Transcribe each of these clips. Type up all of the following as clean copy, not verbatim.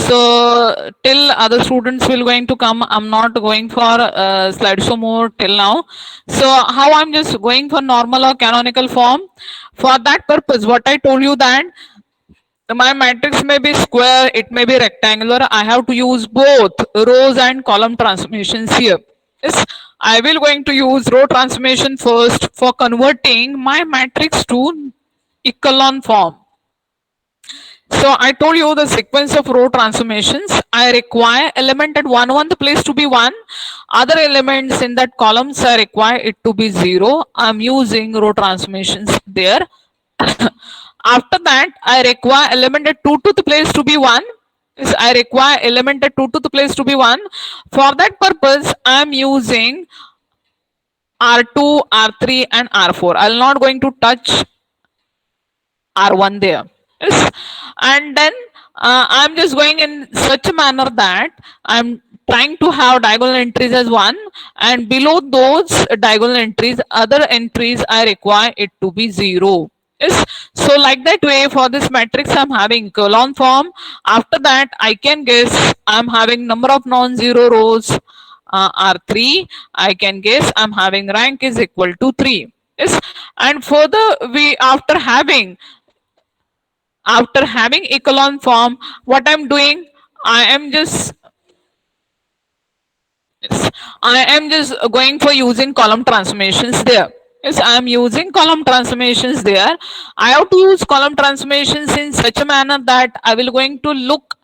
So till other students will going to come, I'm not going for slideshow mode till now. So how I'm just going for normal or canonical form. For that purpose, what I told you that my matrix may be square, it may be rectangular. I have to use both rows and column transformations here. Yes, I will going to use row transformation first for converting my matrix to echelon form. So I told you the sequence of row transformations. I require element at 1 the place to be 1. Other elements in that columns I require it to be 0. I'm using row transformations there. After that, I require element at 2 to the place to be 1. Is I require element at 2 to the place to be 1. For that purpose, I am using R2, R3 and R4. I'll not going to touch R1 there. Yes. And then I'm just going in such a manner that I'm trying to have diagonal entries as 1, and below those diagonal entries, other entries I require it to be 0. Yes. So like that way for this matrix I'm having column form. After that I can guess I'm having number of non-zero rows are 3. I can guess I'm having rank is equal to 3. Yes. And further we after having echelon form, what I'm doing, I am just yes, I am just going for using column transformations there. Yes, I am using column transformations there. I have to use column transformations in such a manner that I will going to look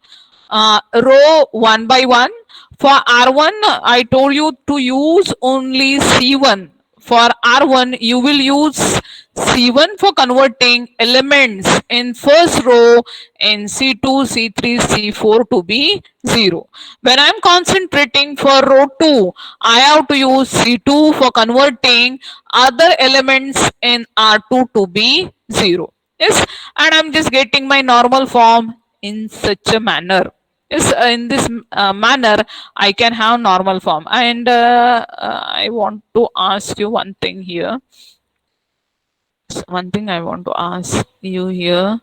row one by one. For R1, I told you to use only C1. For R1, you will use C1 for converting elements in first row in C2, C3, C4 to be 0. When I'm concentrating for row 2, I have to use C2 for converting other elements in R2 to be 0. Yes, and I'm just getting my normal form in such a manner. Yes, in this manner I can have normal form. And I want to ask you one thing here. One thing I want to ask you here.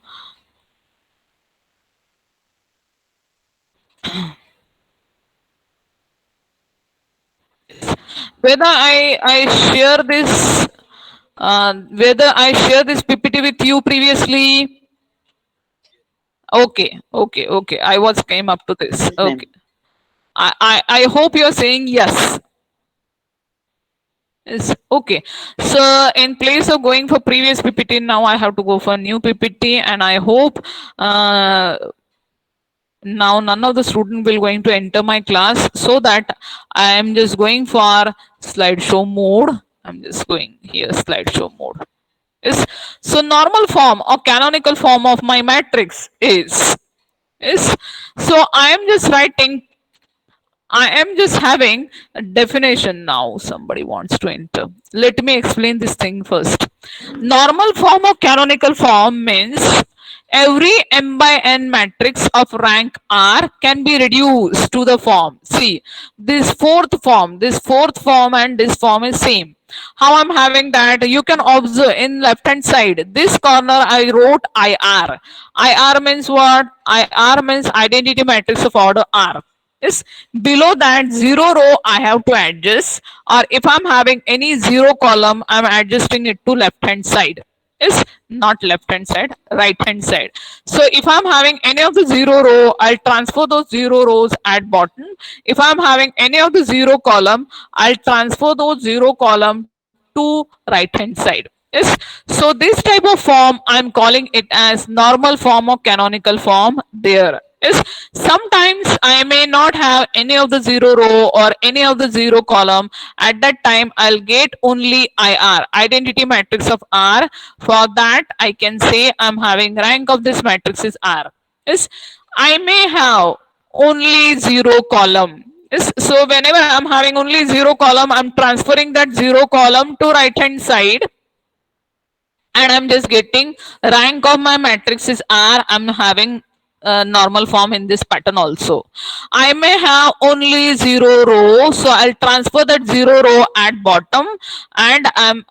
Whether I share this whether I share this PPT with you previously. Okay. I was came up to this. Yes, ma'am. Okay. I hope you're saying yes. Yes. Okay. So in place of going for previous PPT, now I have to go for new PPT, and I hope now none of the student will going to enter my class, so that I am just going for slideshow mode. I'm just going here slideshow mode. Yes. So normal form or canonical form of my matrix is so I am just having a definition now. Somebody wants to enter. Let me explain this thing first. Normal form or canonical form means every m by n matrix of rank R can be reduced to the form. See, this fourth form and this form is same. How I'm having that, you can observe in left hand side, this corner I wrote IR. IR means what? IR means identity matrix of order R. Is below that zero row I have to adjust, or if I'm having any zero column I'm adjusting it to left hand side. Is not left hand side, right hand side. So if I'm having any of the zero row, I'll transfer those zero rows at bottom. If I'm having any of the zero column, I'll transfer those zero column to right hand side. Yes. So this type of form I'm calling it as normal form or canonical form there. Yes. Sometimes I may not have any of the zero row or any of the zero column. At that time, I'll get only IR, identity matrix of R. For that, I can say I'm having rank of this matrix is R. Yes. I may have only zero column. Yes. So whenever I'm having only zero column, I'm transferring that zero column to right hand side, and I'm just getting rank of my matrix is R. I'm having normal form in this pattern also. I may have only zero row, so I'll transfer that zero row at bottom, and I'm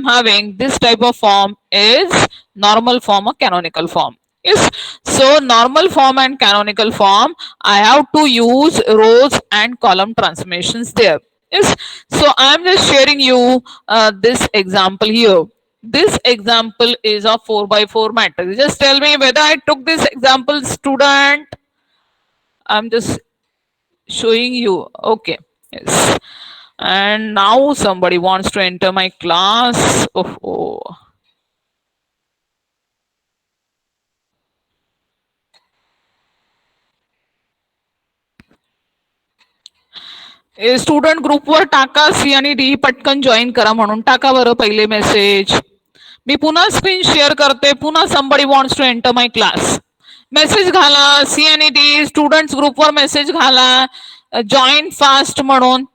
having this type of form is normal form or canonical form. Yes. So normal form and canonical form, I have to use rows and column transformations there. Yes. So I am just sharing you this example here. This example is a 4 by 4 matrix. Just tell me whether I took this example, student. I'm just showing you. Okay. Yes. And now somebody wants to enter my class. Oh. Student ग्रुपवर टाका सी आणि D पटकन join करा म्हणून टाका बरं पहिले message. मी पुन्हा स्क्रीन शेअर करते. पुन्हा somebody wants to enter my class. Message घाला सी आणि डी स्टुडंट ग्रुपवर मेसेज घाला जॉईन फास्ट म्हणून.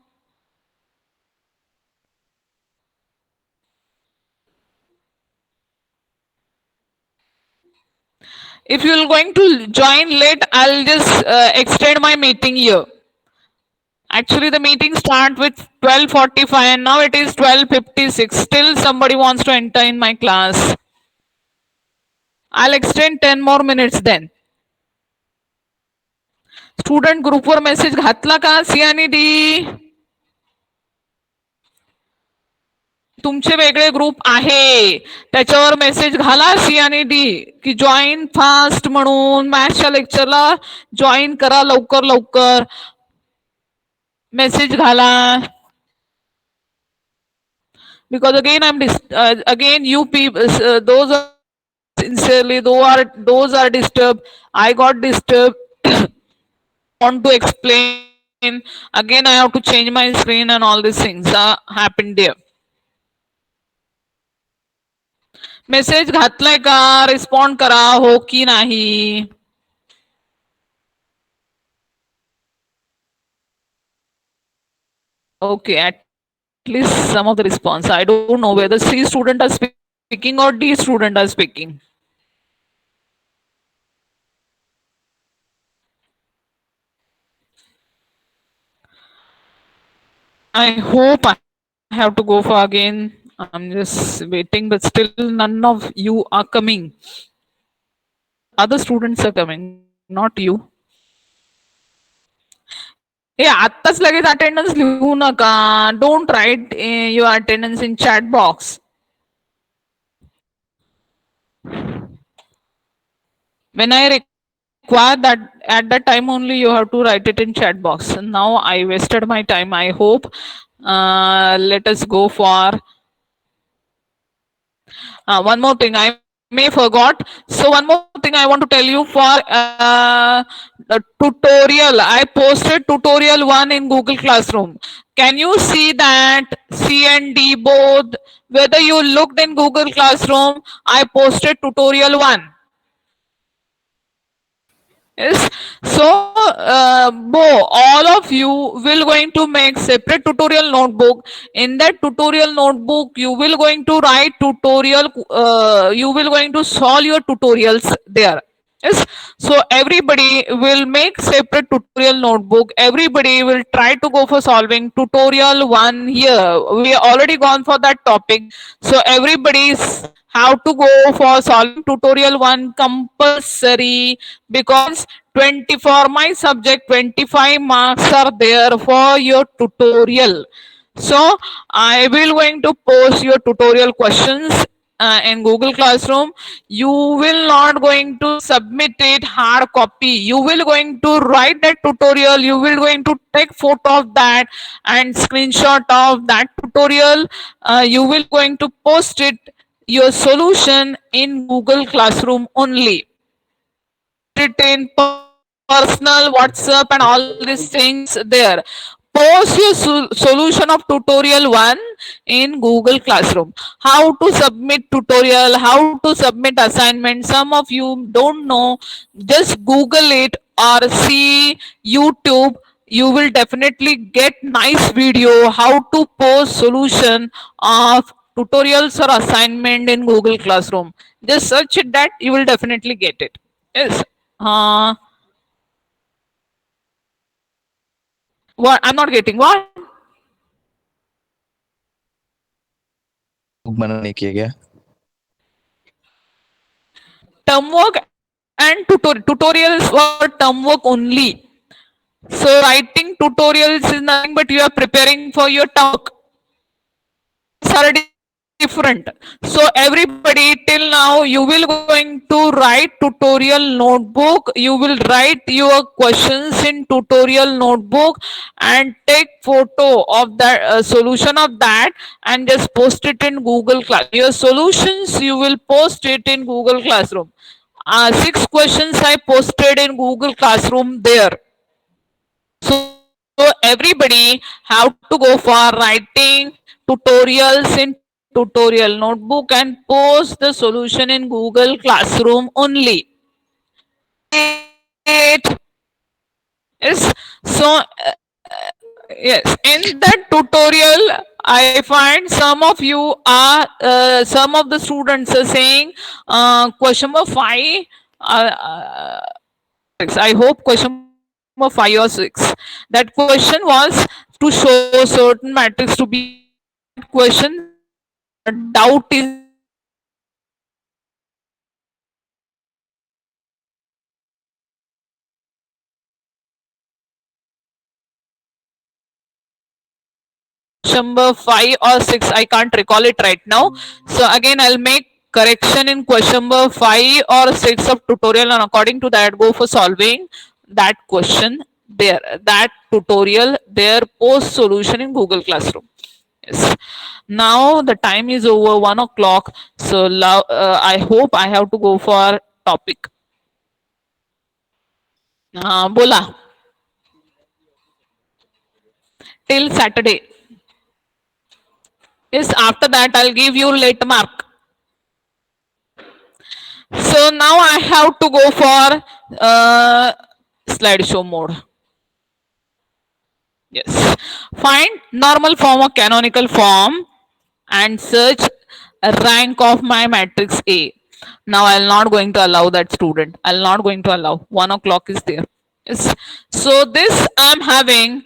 If you are going to join late, I'll just extend my meeting here. Actually, the meeting start with 12:45 and now it is 12:56. Still somebody wants to enter in my class. I'll extend 10 more minutes then. Student ग्रुपवर message घातला का सी आणि D. तुमचे वेगळे group आहे त्याच्यावर message घाला सी आणि डी की जॉईन फास्ट म्हणून मॅथ्सच्या लेक्चरला जॉईन करा लवकर लवकर. मेसेज घाला. Because again again you people those are sincerely those are disturbed. I got disturbed. Want to explain again. I have to change my screen and all these things happened there. Message घातलाय का respond करा हो की नाही. Okay, at least some of the response. I don't know whether C student are speaking or D student are speaking. I hope I have to go for again. I'm just waiting, but still none of you are coming. Other students are coming, not you. हे आत्ताच लगेच attendance लिहू नका. Don't write your attendance in chat box. When I require that at that time only you have to write it in chat box. Now I wasted my time. I hope let us go for one more thing I may forgot. So one more thing I want to tell you for the tutorial. I posted tutorial 1 in Google Classroom. Can you see that C and D both? Whether you looked in Google Classroom, I posted tutorial 1. Yes. So, all of you will going to make separate tutorial notebook. In that tutorial notebook, you will going to write tutorial. You will going to solve your tutorials there. Yes. So everybody will make separate tutorial notebook. Everybody will try to go for solving tutorial 1 here. We already gone for that topic. So everybody's how to go for solving tutorial 1 compulsory because 20 for my subject 25 marks are there for your tutorial. So I will going to post your tutorial questions in Google Classroom. You will not going to submit it hard copy. You will going to write that tutorial. You will going to take photo of that and screenshot of that tutorial. You will going to post it your solution in Google Classroom only. It in personal WhatsApp and all these things there. Post your solution of tutorial 1 in Google Classroom. How to submit tutorial, how to submit assignment. Some of you don't know. Just Google it or see YouTube. You will definitely get nice video how to post solution of tutorials or assignment in Google Classroom. Just search it that you will definitely get it. Yes. What? I'm not getting what? मना नहीं किया गया. Term work and tutorials for term work only. So writing tutorials is nothing but you are preparing for your term work. Are different. So everybody till now you will going to write tutorial notebook. You will write your questions in tutorial notebook and take photo of that solution of that and just post it in Google Class. Your solutions you will post it in Google Classroom. Six questions I posted in Google Classroom there. So everybody have to go for writing tutorials in tutorial notebook and post the solution in Google Classroom only. It is so yes. In that tutorial, I find some of you are some of the students are saying question number five. I hope question number 5 or 6. That question was to show certain matrix to be in that question. Doubt is there that number 5 or 6. I can't recall it right now. So again, I'll make correction in question number 5 or 6 of tutorial, and according to that, go for solving that question there. That tutorial there, post solution in Google Classroom. Yes. Now the time is over 1 o'clock. So I hope I have to go for topic. Bola till Saturday. Yes. After that, I'll give you late mark. So now I have to go for slideshow mode. Yes. Find normal form or canonical form and search rank of my matrix A. Now I'll not going to allow that student. I'll not going to allow. 1 o'clock is there. Yes. So this I'm having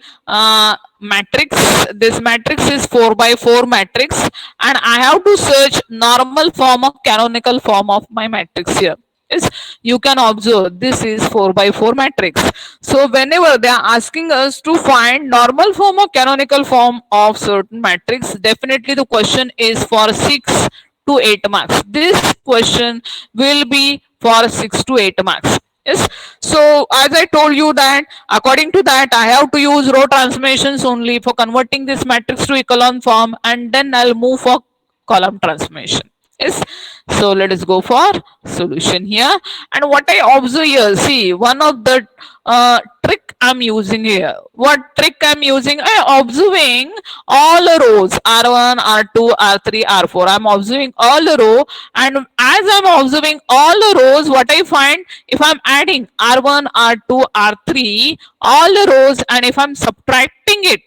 matrix. This matrix is 4 by 4 matrix, and I have to search normal form or canonical form of my matrix here. Yes, you can observe this is 4 by 4 matrix. So whenever they are asking us to find normal form or canonical form of certain matrix, definitely the question is for 6 to 8 marks. This question will be for 6 to 8 marks. Yes. So as I told you that according to that I have to use row transformations only for converting this matrix to echelon form, and then I'll move for column transformation. Yes. So let us go for solution here. And what I observe here, see one of the trick I'm using here. What trick I'm using? I observing all the rows R1, R2, R3, R4. I'm observing all the row, and as I'm observing all the rows, what I find, if I'm adding R1, R2, R3, all the rows, and if I'm subtracting it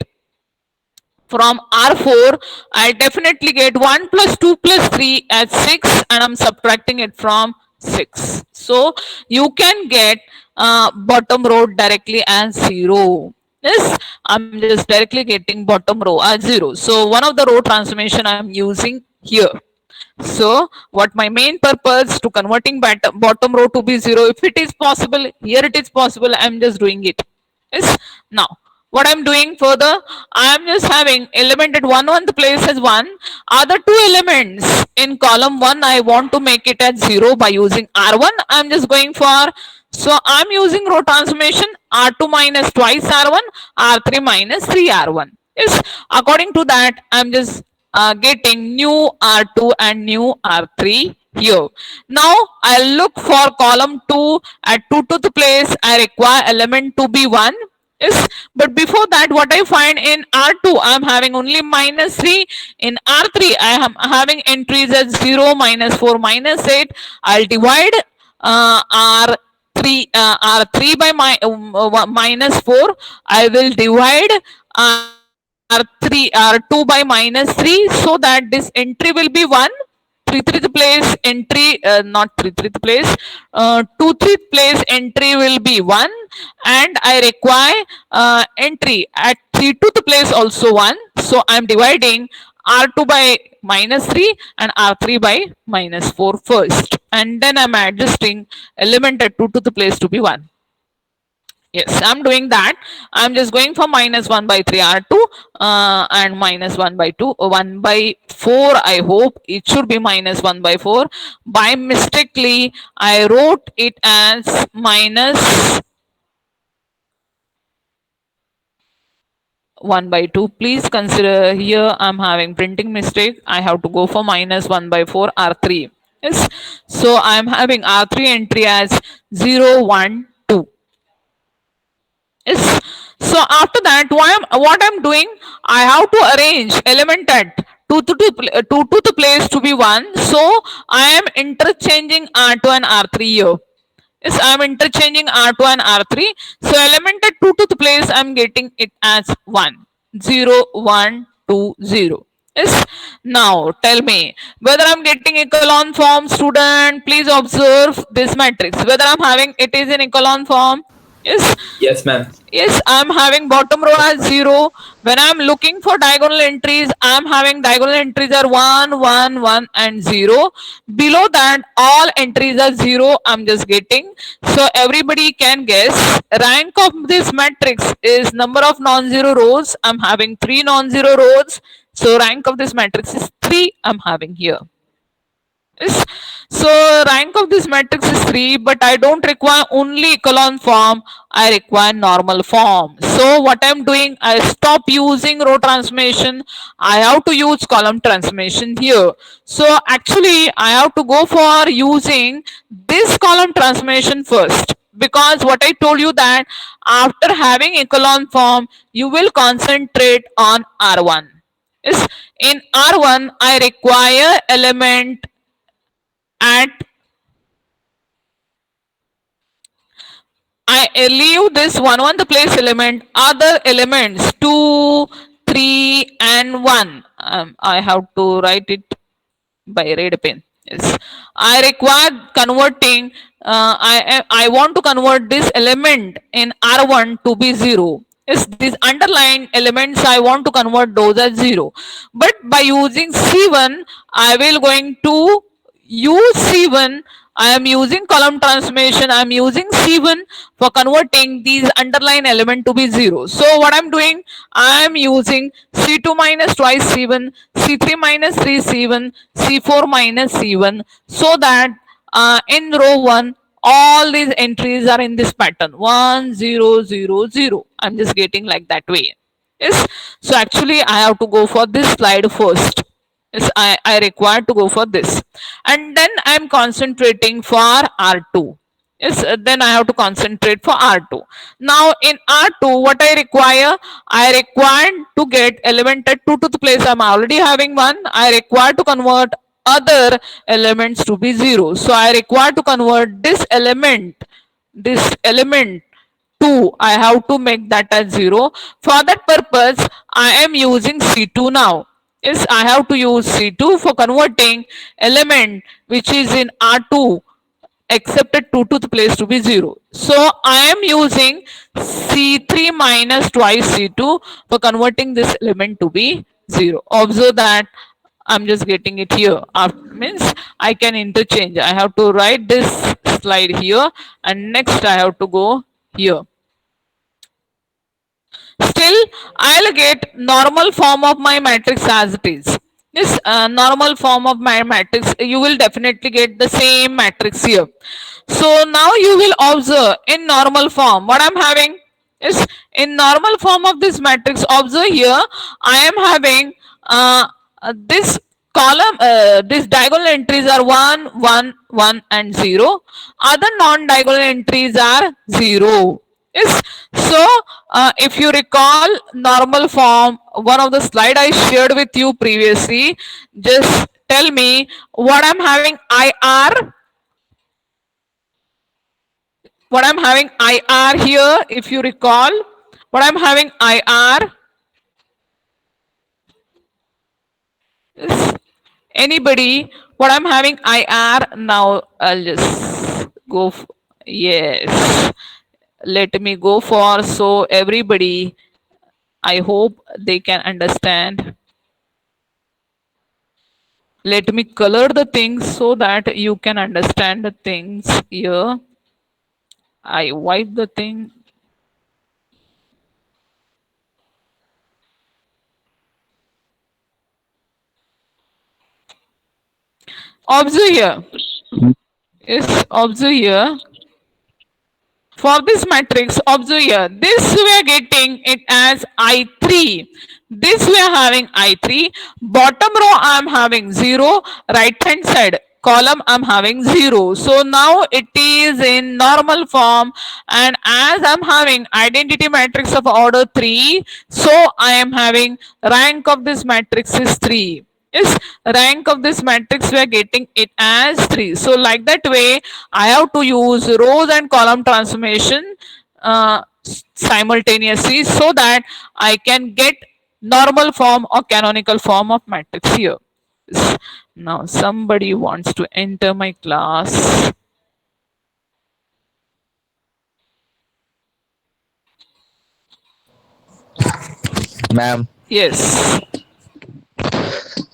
from R4, I definitely get 1 plus 2 plus 3 as 6, and I'm subtracting it from 6. So you can get bottom row directly as 0. Yes, I'm just directly getting bottom row as 0. So one of the row transformation I'm using here. So what my main purpose to converting bottom row to be 0, if it is possible, here it is possible, I'm just doing it. Yes. Now what I'm doing further, I'm just having element at 1 the place as 1. Other two elements in column 1, I want to make it as 0 by using R1. I'm just going for, so I'm using row transformation R2 minus twice R1, R3 minus 3R1. Yes, according to that, I'm just getting new R2 and new R3 here. Now I'll look for column 2 at 2 to the place. I require element to be 1. Yes, but before that, what I find in R2, I'm having only minus 3. In R3, I am having entries as 0, minus 4, minus 8. I'll divide R3 by minus 4. I will divide R2 by minus 3, so that this entry will be 1. 3 place entry, not 3 place, 2 place entry will be 1, and I require entry at 3 place also 1. So I'm dividing R2 by minus 3 and R3 by minus 4 first. And then I'm adjusting element at 2 to the place to be 1. Yes, I'm doing that. I'm just going for minus 1 by 3 R2 and minus 1 by 2, 1 by 4. I hope it should be minus 1 by 4. By mistakenly, I wrote it as minus 1 by 2. Please consider here I'm having printing mistake. I have to go for minus 1 by 4 R3. Yes, so I'm having R3 entry as 0, 1, 2. Yes. So after that, what I'm doing, I have to arrange element at 2 to the place to be 1. So I am interchanging R2 and R3 here. Yes, I am interchanging R2 and R3. So element at 2 to the place, I am getting it as 1. 0, 1, 2, 0. Yes. Now tell me whether I'm getting echelon form, student. Please observe this matrix. Whether I'm having it is in echelon form. Yes. Yes, ma'am. Yes, I'm having bottom row as 0. When I'm looking for diagonal entries, I'm having diagonal entries are 1, 1, 1 and 0. Below that, all entries are 0. I'm just getting. So everybody can guess. Rank of this matrix is number of non-zero rows. I'm having 3 non-zero rows. So rank of this matrix is 3 I'm having here. Yes. So rank of this matrix is 3, but I don't require only echelon form. I require normal form. So what I'm doing, I stop using row transformation. I have to use column transformation here. So actually I have to go for using this column transformation first, because what I told you that after having echelon form, you will concentrate on R1. Yes. In R1, I require element at I leave this 1 the place element, other elements 2, 3 and 1. I have to write it by red pen. Yes, I require converting. I want to convert this element in R1 to be 0. Yes, these underlined elements I want to convert those as 0. But by using C1, I will going to use C1. I am using column transformation. I am using C1 for converting these underline element to be 0. So what I'm doing, I am using C2 minus twice C1, C3 minus 3 C1, C4 minus C1, so that in row 1, all these entries are in this pattern 1, 0, 0, 0. I'm just getting like that way. Yes. So actually I have to go for this slide first. Yes, I require to go for this. And then I'm concentrating for R2. Yes, then I have to concentrate for R2. Now in R2, what I require to get element at 2 to the place. I'm already having 1. I require to convert other elements to be 0. So I require to convert this element 2, I have to make that as 0. For that purpose, I am using C2 now. Yes, I have to use C2 for converting element which is in R2 accepted 2 to the place to be 0. So I am using C3 minus twice C2 for converting this element to be 0. Observe that I'm just getting it here. Means I can interchange. I have to write this slide here and next I have to go here. Still, I'll get normal form of my matrix as it is. This normal form of my matrix, you will definitely get the same matrix here. So now you will observe in normal form what I'm having is in normal form of this matrix. Observe here, I am having this column, these diagonal entries are 1, 1, 1 and 0. Other non-diagonal entries are 0. Yes. So if you recall normal form, one of the slide I shared with you previously, just tell me what I'm having IR. What I'm having IR here, if you recall, what I'm having IR. Yes. Anybody? What I'm having IR now? I'll just go. Yes. Let me go for so everybody. I hope they can understand. Let me color the things so that you can understand the things here. I wipe the thing. Observe here. Yes, observe here. For this matrix, observe here. This we are getting it as I3. This we are having I3. Bottom row I am having 0. Right hand side column I'm having 0. So now it is in normal form, and as I'm having identity matrix of order 3, so I am having rank of this matrix is 3. Yes, rank of this matrix we are getting it as 3. So like that way I have to use rows and column transformation simultaneously so that I can get normal form or canonical form of matrix here. Yes. Now somebody wants to enter my class. Ma'am Yes.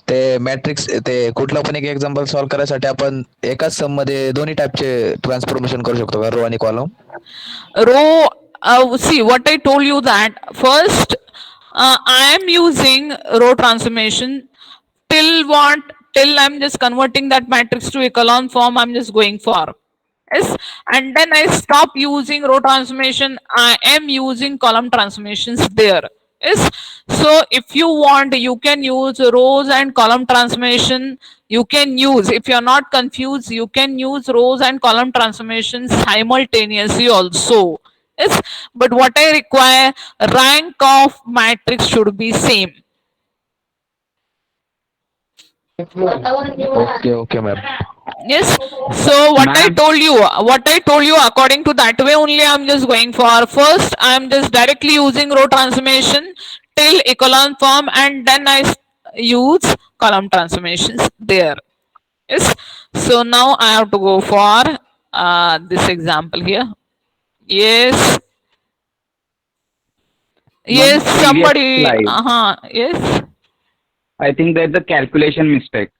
ते matrix ते कुठलं पण एक example solve करायसाठी आपण एकाच सम मध्ये दोन्ही टाईपचे ट्रान्सफॉर्मेशन करू शकतो का रो आणि column. Row, see what I told you that first I am using row transformation till what, till I'm just converting that matrix to echelon form, I'm just going for. Yes, and then I stop using row transformation, I am using column transformations there. Yes, so if you want you can use rows and column transformation. You can use, if you're not confused, you can use rows and column transformations simultaneously also. Yes, but what I require, rank of matrix should be same. Okay okay ma'am. Yes, so Ma'am, what I told you, according to that way only I'm just going for. First I'm just directly using row transformation till echelon form, and then use column transformations there. Yes, so now I have to go for this example here. Yes, ma'am, yes, previous somebody, slide. yes, I think there's a calculation mistake.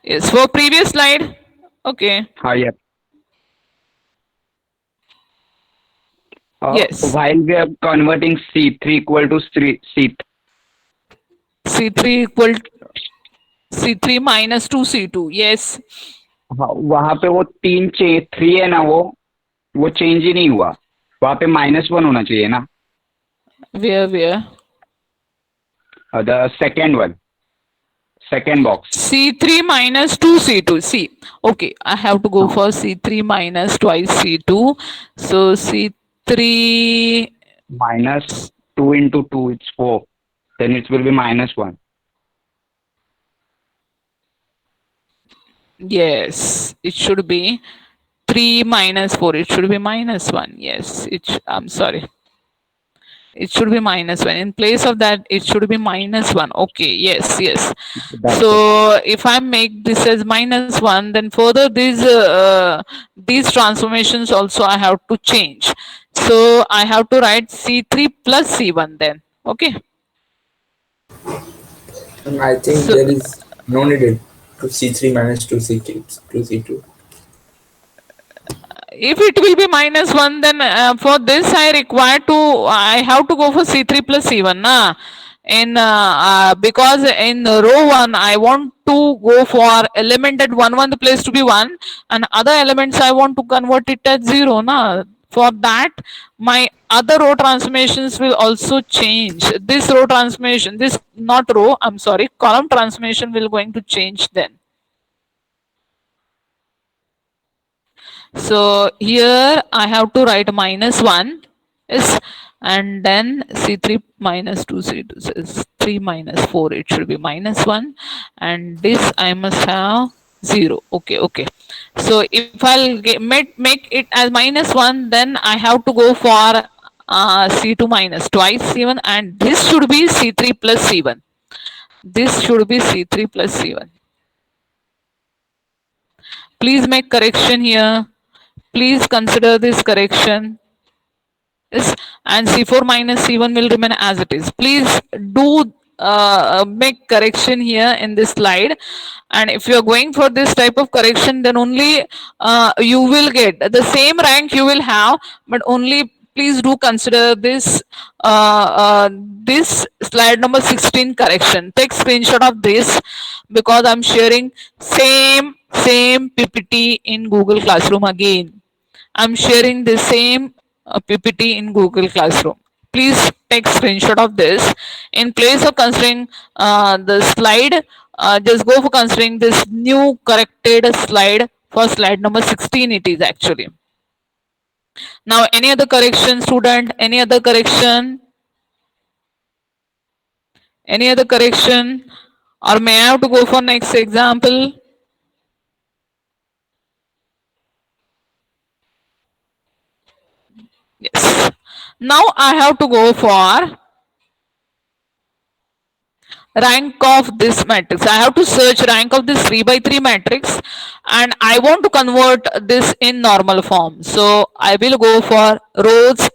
yes, for previous slide. Okay, Yeah. yes, While we are converting C3 equal to C, C3 equal C3 minus 2 C2. Yes, वहां पे वो तीन three है ना, वो change ही नहीं हुआ. वहां पे -1 होना चाहिए ना. where? The second one, second box. C3 minus 2 C2. See, okay, I have to go हाँ, for C3 minus twice C2. So C3, -2 into 2 it's 4. Then it will be -1. yes, it should be 3 minus 4. It should be minus 1. Yes, I'm sorry. It should be minus 1. In place of that, it should be minus 1. Okay, yes, yes. That's it. So if I make this as minus 1, then further these transformations also I have to change. So I have to write C3 plus C1 then. Okay. I think So there is no need to C3 minus 2C2. 2C2. if it will be minus 1, then for this I have to go for C3 plus C1 na. Because in row 1 I want to go for element at 1 the place to be 1, and other elements I want to convert it at 0 na. For that my other row transformations will also change. This row transformation, this not row, I'm sorry, column transformation will going to change then. So here I have to write -1 is, and then C3 minus 2 C2 is 3 minus 4. It should be -1, and this I must have 0. Okay, okay. So if I'll make it as -1, then I have to go for C2 minus twice C1, and this should be C3 plus C1. This should be C3 plus C1. Please make correction here. Please consider this correction. Yes, and C4 minus C1 will remain as it is. Please do make correction here in this slide, and if you are going for this type of correction, then only you will get the same rank you will have, but only please do consider this this slide number 16 correction. Take screenshot of this, because I'm sharing same PPT in Google Classroom again. I'm sharing the same PPT in Google Classroom. Please take screenshot of this. In place of considering the slide, just go for considering this new corrected slide for slide number 16 it is actually. Now any other correction, student? Any other correction? Any other correction? Or may I have to go for next example? Yes. Now I have to go for rank of this matrix. I have to search rank of this 3 by 3 matrix, and I want to convert this in normal form. So I will go for rows,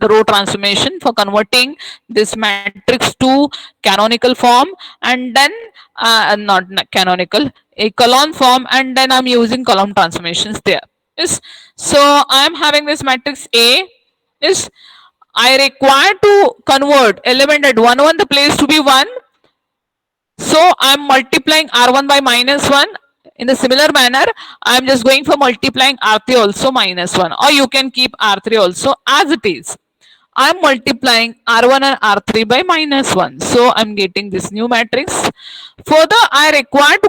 the row transformation for converting this matrix to canonical form, and then not canonical, a column form, and then I'm using column transformations there. Yes. So I'm having this matrix A. Yes. I require to convert element at 1 the place to be 1. So I'm multiplying R1 by -1. In the similar manner, I'm just going for multiplying R3 also -1, or you can keep R3 also as it is. I'm multiplying R1 and R3 by -1. So I'm getting this new matrix. Further, I'm required to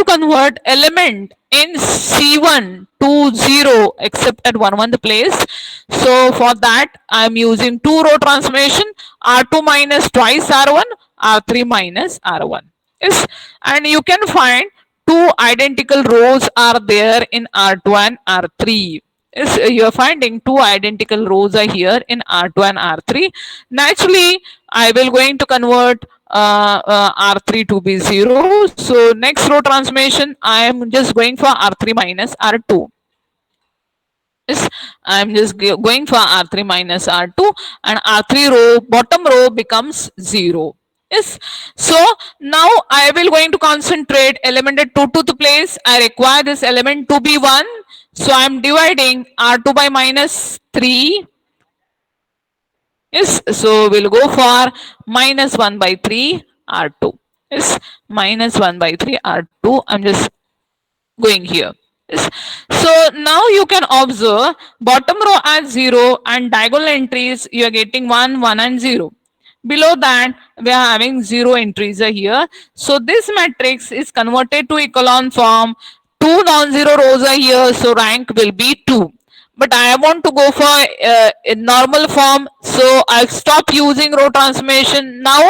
convert element in C1 to 0 except at 1 the place. So for that, I'm using two row transformation, R2 minus twice R1, R3 minus R1. Yes, and you can find two identical rows are there in R2 and R3. Yes, you are finding two identical rows are here in R2 and R3. Naturally, I will going to convert R3 to be 0. So next row transformation, I am just going for R3 minus R2. Yes, I'm just going for R3 minus R2, and R3 row, bottom row becomes 0. Yes, so now I will going to concentrate element at 2 to the place. I require this element to be 1. So I'm dividing R2 by -3. Yes, so we'll go for -1 by 3 R2. Yes, -1 by 3 R2. I'm just going here. Yes. So now you can observe bottom row as 0 and diagonal entries you are getting 1, 1 and 0. Below that we are having 0 entries are here. So this matrix is converted to echelon form. Two non-zero rows are here, so rank will be 2. But I want to go for a normal form, so I'll stop using row transformation. Now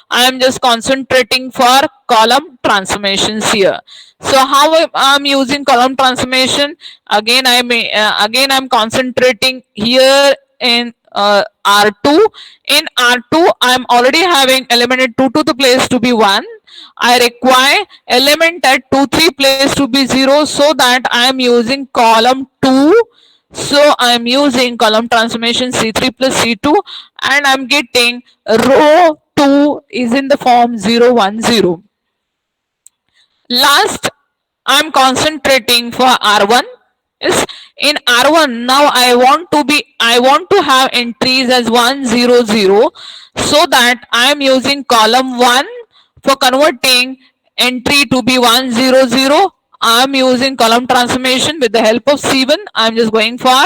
I am just concentrating for column transformations here. So how I'm using column transformation? Again I'm concentrating here in R2. In R2, I'm already having element at 2 to the place to be 1. I require element at 2, 3 place to be 0, so that I am using column 2. So I am using column transformation C3 plus C2, and I'm getting row 2 is in the form 0, 1, 0. Last, I'm concentrating for R1. Is in R1 now I want to have entries as 1, 0, 0, so that I am using column 1 for converting entry to be 1, 0, 0. I'm using column transformation with the help of C1. I'm just going for,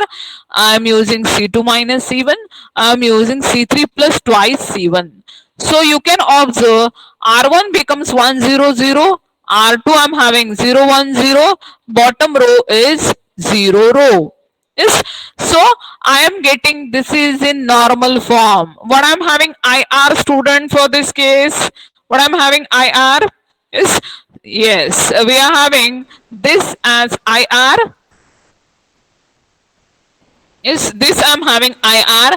I'm using C2 minus C1. I'm using C3 plus twice C1. So you can observe R1 becomes 1, 0, 0. R2 I'm having 0, 1, 0. Bottom row is 0 row. Yes. So I am getting, this is in normal form. What I'm having IR, student, for this case? What I'm having IR is, yes, we are having this as IR. Yes, this I'm having IR.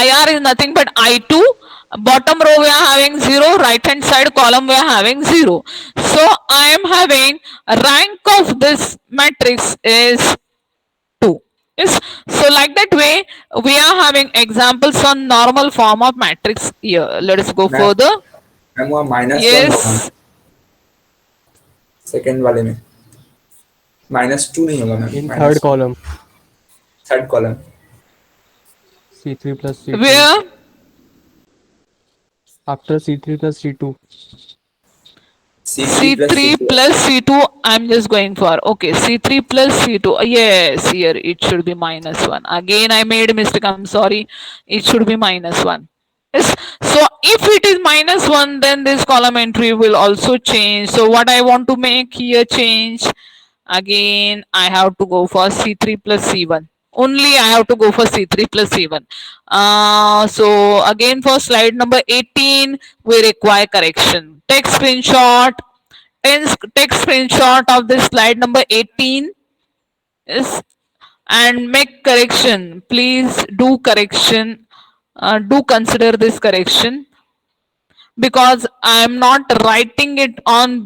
IR is nothing but I2. Bottom row we are having 0, right hand side column we are having 0. So I am having rank of this matrix is 2. Yes. So like that way, we are having examples on normal form of matrix here. Let us go ma'am further. Ma'am वहाँ -1 होगा Yes. Second वाले में, -2 नहीं होगा ma'am, In third minus column, third column, C3 plus C2. Where? After C3 plus C2. C3 plus C3 C2 plus C2, I'm just going for. Okay, C3 plus C2. Yes, here it should be -1. Again, I made a mistake. I'm sorry. It should be -1. Yes. So if it is -1, then this column entry will also change. So what I want to make here change, again, I have to go for C3 plus C1. Only I have to go for C3 plus C1. So again, for slide number 18, we require correction. Take screenshot. Take screenshot of this slide number 18. Yes, and make correction. Please do correction. Do consider this correction, because I am not writing it on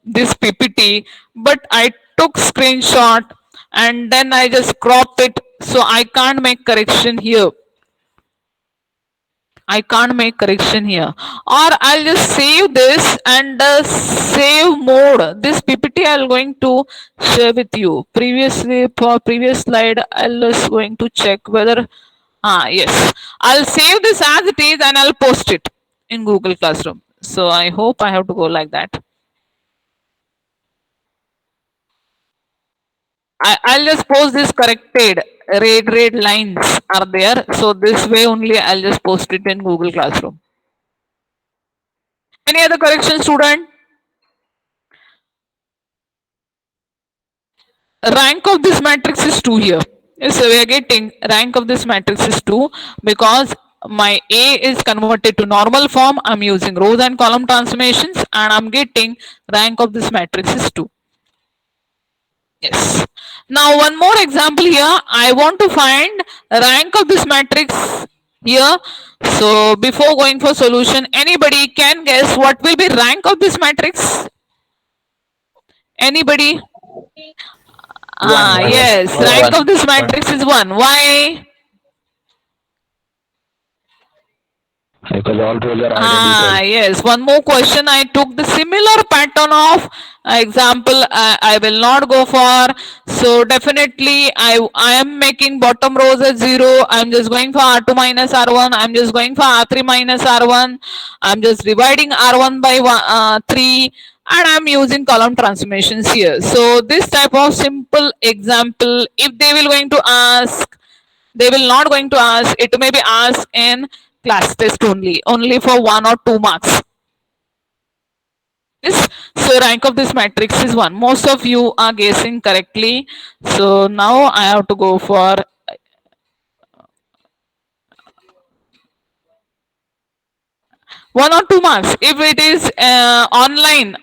this PPT, but I took screenshot and then I just crop it, so I can't make correction here. I can't make correction here, or I'll just save this and save mode. This PPT I'm going to share with you. Previously, for previous slide, I'll just going to check whether, yes, I'll save this as it is and I'll post it in Google Classroom. So I hope I have to go like that. I'll just post this corrected. Red lines are there. So this way only I'll just post it in Google Classroom. Any other correction, student? Rank of this matrix is 2 here. Yes, so we are getting rank of this matrix is 2 because my A is converted to normal form. I'm using rows and column transformations and I'm getting rank of this matrix is 2. Yes. Now one more example here. I want to find rank of this matrix here. So before going for solution, anybody can guess what will be rank of this matrix? Anybody? One. Yes, One. rank of this matrix is 1. Why? Because all rows are identical. Yes. One more question. I took the similar pattern of example. I will not go for. So definitely, I am making bottom rows as 0. I'm just going for R2 minus R1. I'm just going for R3 minus R1. I'm just dividing R1 by 3. And I'm using column transformations here. So this type of simple example, if they will going to ask, they will not going to ask, it may be asked in class test only for 1 or 2 marks. Yes. So rank of this matrix is 1. Most of you are guessing correctly. So now I have to go for 1 or 2 marks. If it is online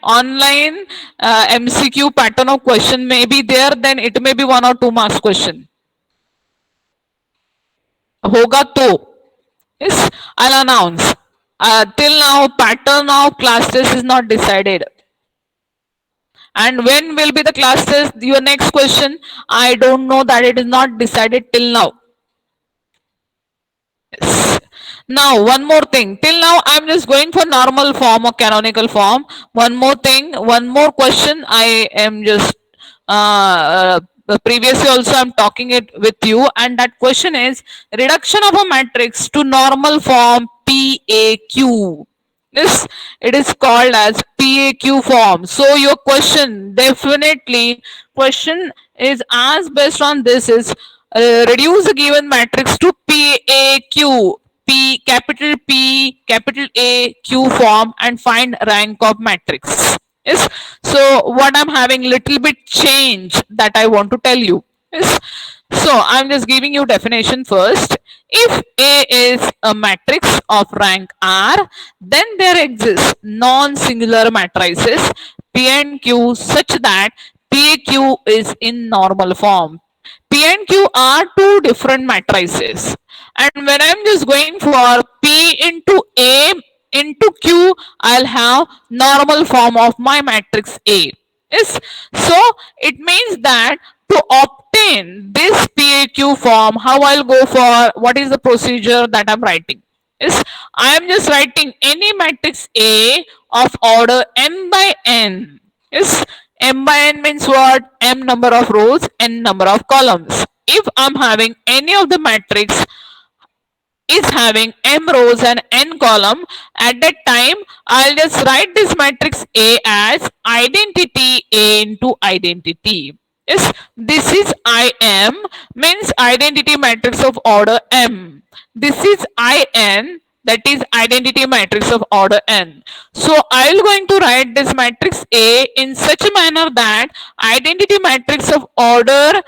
MCQ pattern of question may be there, then it may be 1 or 2 marks question. Hoga to. Yes, I'll announce. Till now, pattern of class test is not decided. And when will be the class test? Your next question, I don't know, that it is not decided till now. Yes. Now, one more thing. Till now, I'm just going for normal form or canonical form. One more thing, one more question. I am just previously also I'm talking it with you, and that question is reduction of a matrix to normal form PAQ. Yes, it is called as PAQ form. So your question, definitely question is asked based on this is reduce the given matrix to PAQ, capital A Q form, and find rank of matrix. Yes. So what I'm having little bit change that I want to tell you. Yes. So I'm just giving you definition first. If A is a matrix of rank R, then there exists non-singular matrices P and Q such that PQ is in normal form. P and Q are two different matrices. And when I'm just going for P into A into Q, I'll have normal form of my matrix A. Yes. So it means that To obtain this PAQ form, how I'll go for, what is the procedure that I'm writing? Is I am just writing any matrix A of order m by n. Is m by n means what? M number of rows, n number of columns. If I'm having any of the matrix is having m rows and n column, at that time I'll just write this matrix A as identity A into identity. Yes, this is IM means identity matrix of order M. This is IN, that is identity matrix of order n. So I'll going to write this matrix A in such a manner that identity matrix of order,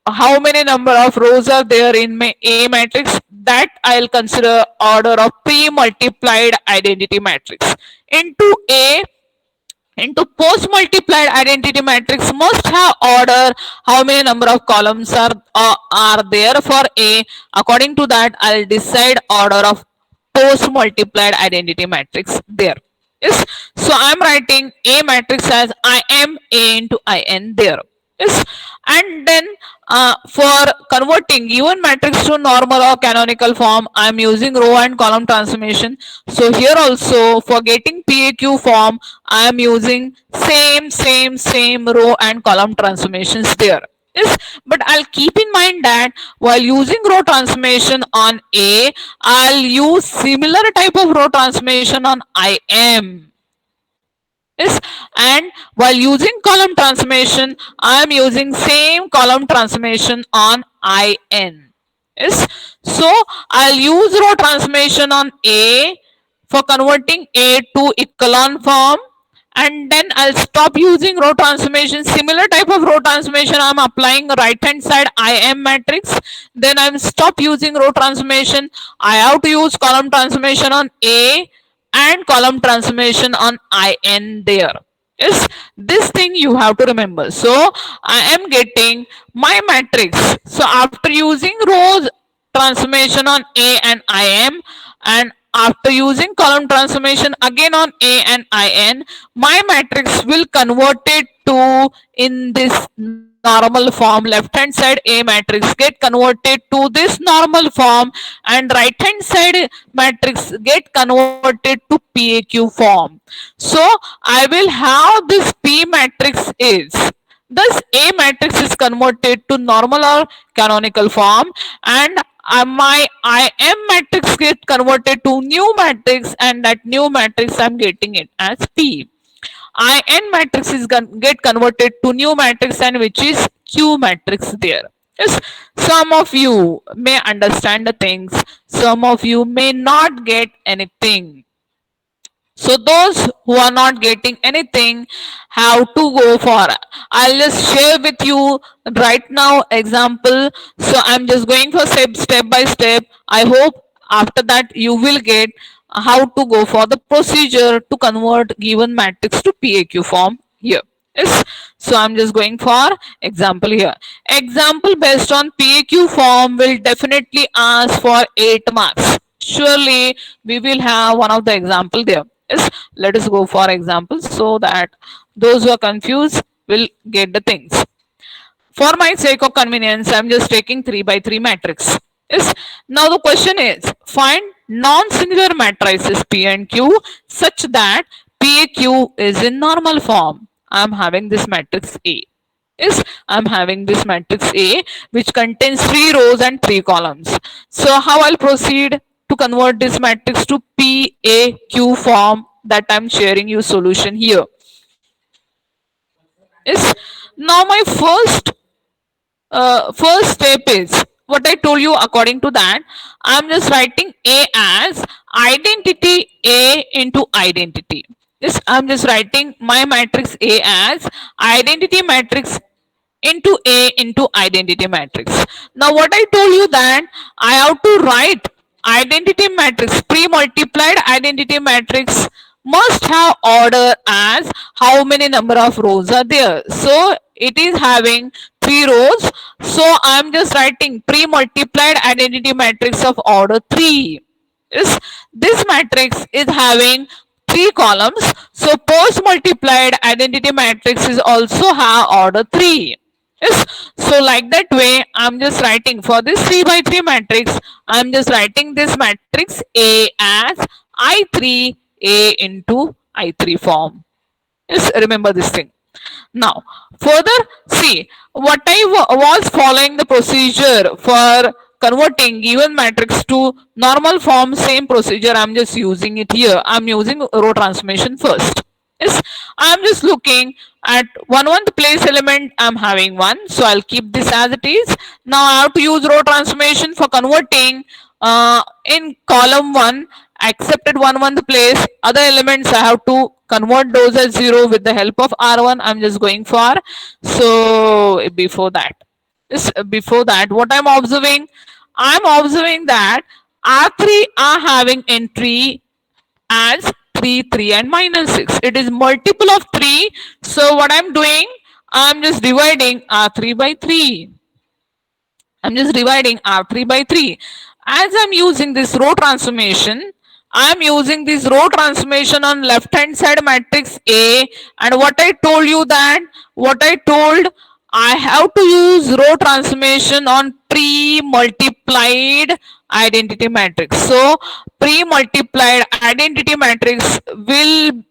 how many number of rows are there in my A matrix, that I'll consider order of pre-multiplied identity matrix into A into post multiplied identity matrix must have order how many number of columns are there for A. According to that, I'll decide order of post multiplied identity matrix there. Yes, so I'm writing A matrix as IM A into IN there. Yes, and then for converting given matrix to normal or canonical form, I'm using row and column transformation. So here also for getting PAQ form, I am using same row and column transformations there. Yes, but I'll keep in mind that while using row transformation on A, I'll use similar type of row transformation on IM. Yes, and while using column transformation, I am using same column transformation on IN. Yes, so I'll use row transformation on A for converting A to echelon form, and then I'll stop using row transformation. Similar type of row transformation I'm applying right hand side IM matrix. Then I'm stop using row transformation. I have to use column transformation on A and column transformation on IN there. Yes, this thing you have to remember. So I am getting my matrix. So after using rows transformation on A and IM, and after using column transformation again on A and IN, my matrix will convert it to in this normal form. Left hand side A matrix get converted to this normal form, and right hand side matrix get converted to PAQ form. So I will have this P matrix is, thus A matrix is converted to normal or canonical form, and my IM matrix get converted to new matrix, and that new matrix I'm getting it as P. IN matrix is get converted to new matrix, and which is Q matrix there. Yes, some of you may understand the things, some of you may not get anything. So those who are not getting anything have to go for, I'll just share with you right now example. So I'm just going for step by step. I hope after that you will get how to go for the procedure to convert given matrix to PAQ form here. Yes, so I'm just going for example here. Example based on PAQ form will definitely ask for 8 marks. Surely we will have one of the example there. Yes, let us go for examples so that those who are confused will get the things. For my sake of convenience, I'm just taking 3 by 3 matrix. Yes. Now the question is, find non-singular matrices P and Q such that PAQ is in normal form. I'm having this matrix A. Yes, I'm having this matrix A which contains 3 rows and 3 columns. So how I'll proceed to convert this matrix to PAQ form, that I'm sharing you solution here. Yes. Now my first step is what I told you. According to that, I'm just writing A as identity A into identity. Yes, I'm just writing my matrix A as identity matrix into A into identity matrix. Now what I told you that I have to write identity matrix, pre-multiplied identity matrix must have order as how many number of rows are there. So it is having 3 rows. So I'm just writing pre-multiplied identity matrix of order 3. Is this matrix is having 3 columns. So post multiplied identity matrix is also have order 3. Yes. So like that way, I'm just writing for this 3 by 3 matrix. I'm just writing this matrix A as I3 A into I3 form. Yes, remember this thing. Now, further, see what I was following the procedure for converting given matrix to normal form. Same procedure. I'm just using it here. I'm using row transformation first. Yes, I'm just looking at one place element. I'm having one, so I'll keep this as it is. Now I have to use row transformation for converting in column one accepted one place other elements. I have to convert those as zero with the help of R1. I'm just going for. So before that, before that, what I'm observing that R3 are having entry as 3, 3 and minus 6. It is multiple of 3. So what I'm doing, I'm just dividing R3 by 3. I'm just dividing R3 by 3. As I'm using this row transformation, I'm using this row transformation on left hand side matrix A. And what I told you that, what I told, I have to use row transformation on pre-multiplied identity matrix. So pre-multiplied identity matrix will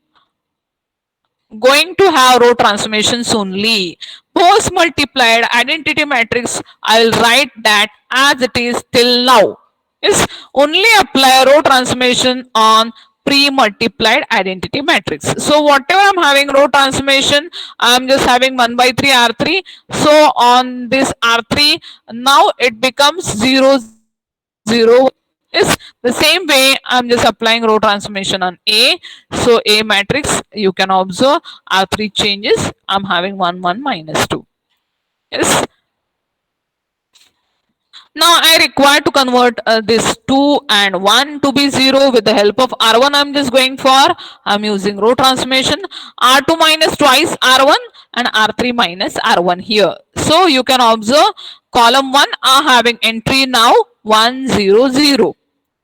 going to have row transformations only. Post multiplied identity matrix, I'll write that as it is till now. Is only apply row transformation on pre-multiplied identity matrix. So whatever I'm having row transformation, I'm just having 1 by 3 R3. So on this R3, now it becomes 0, 0. Is the same way I'm just applying row transformation on A. So A matrix, you can observe R3 changes. I'm having 1, 1 minus 2. Yes. Now I require to convert this 2 and 1 to be 0 with the help of R1. I'm just going for, I'm using row transformation. R2 minus twice R1 and R3 minus R1 here. So you can observe column 1 are having entry now 1, 0, 0.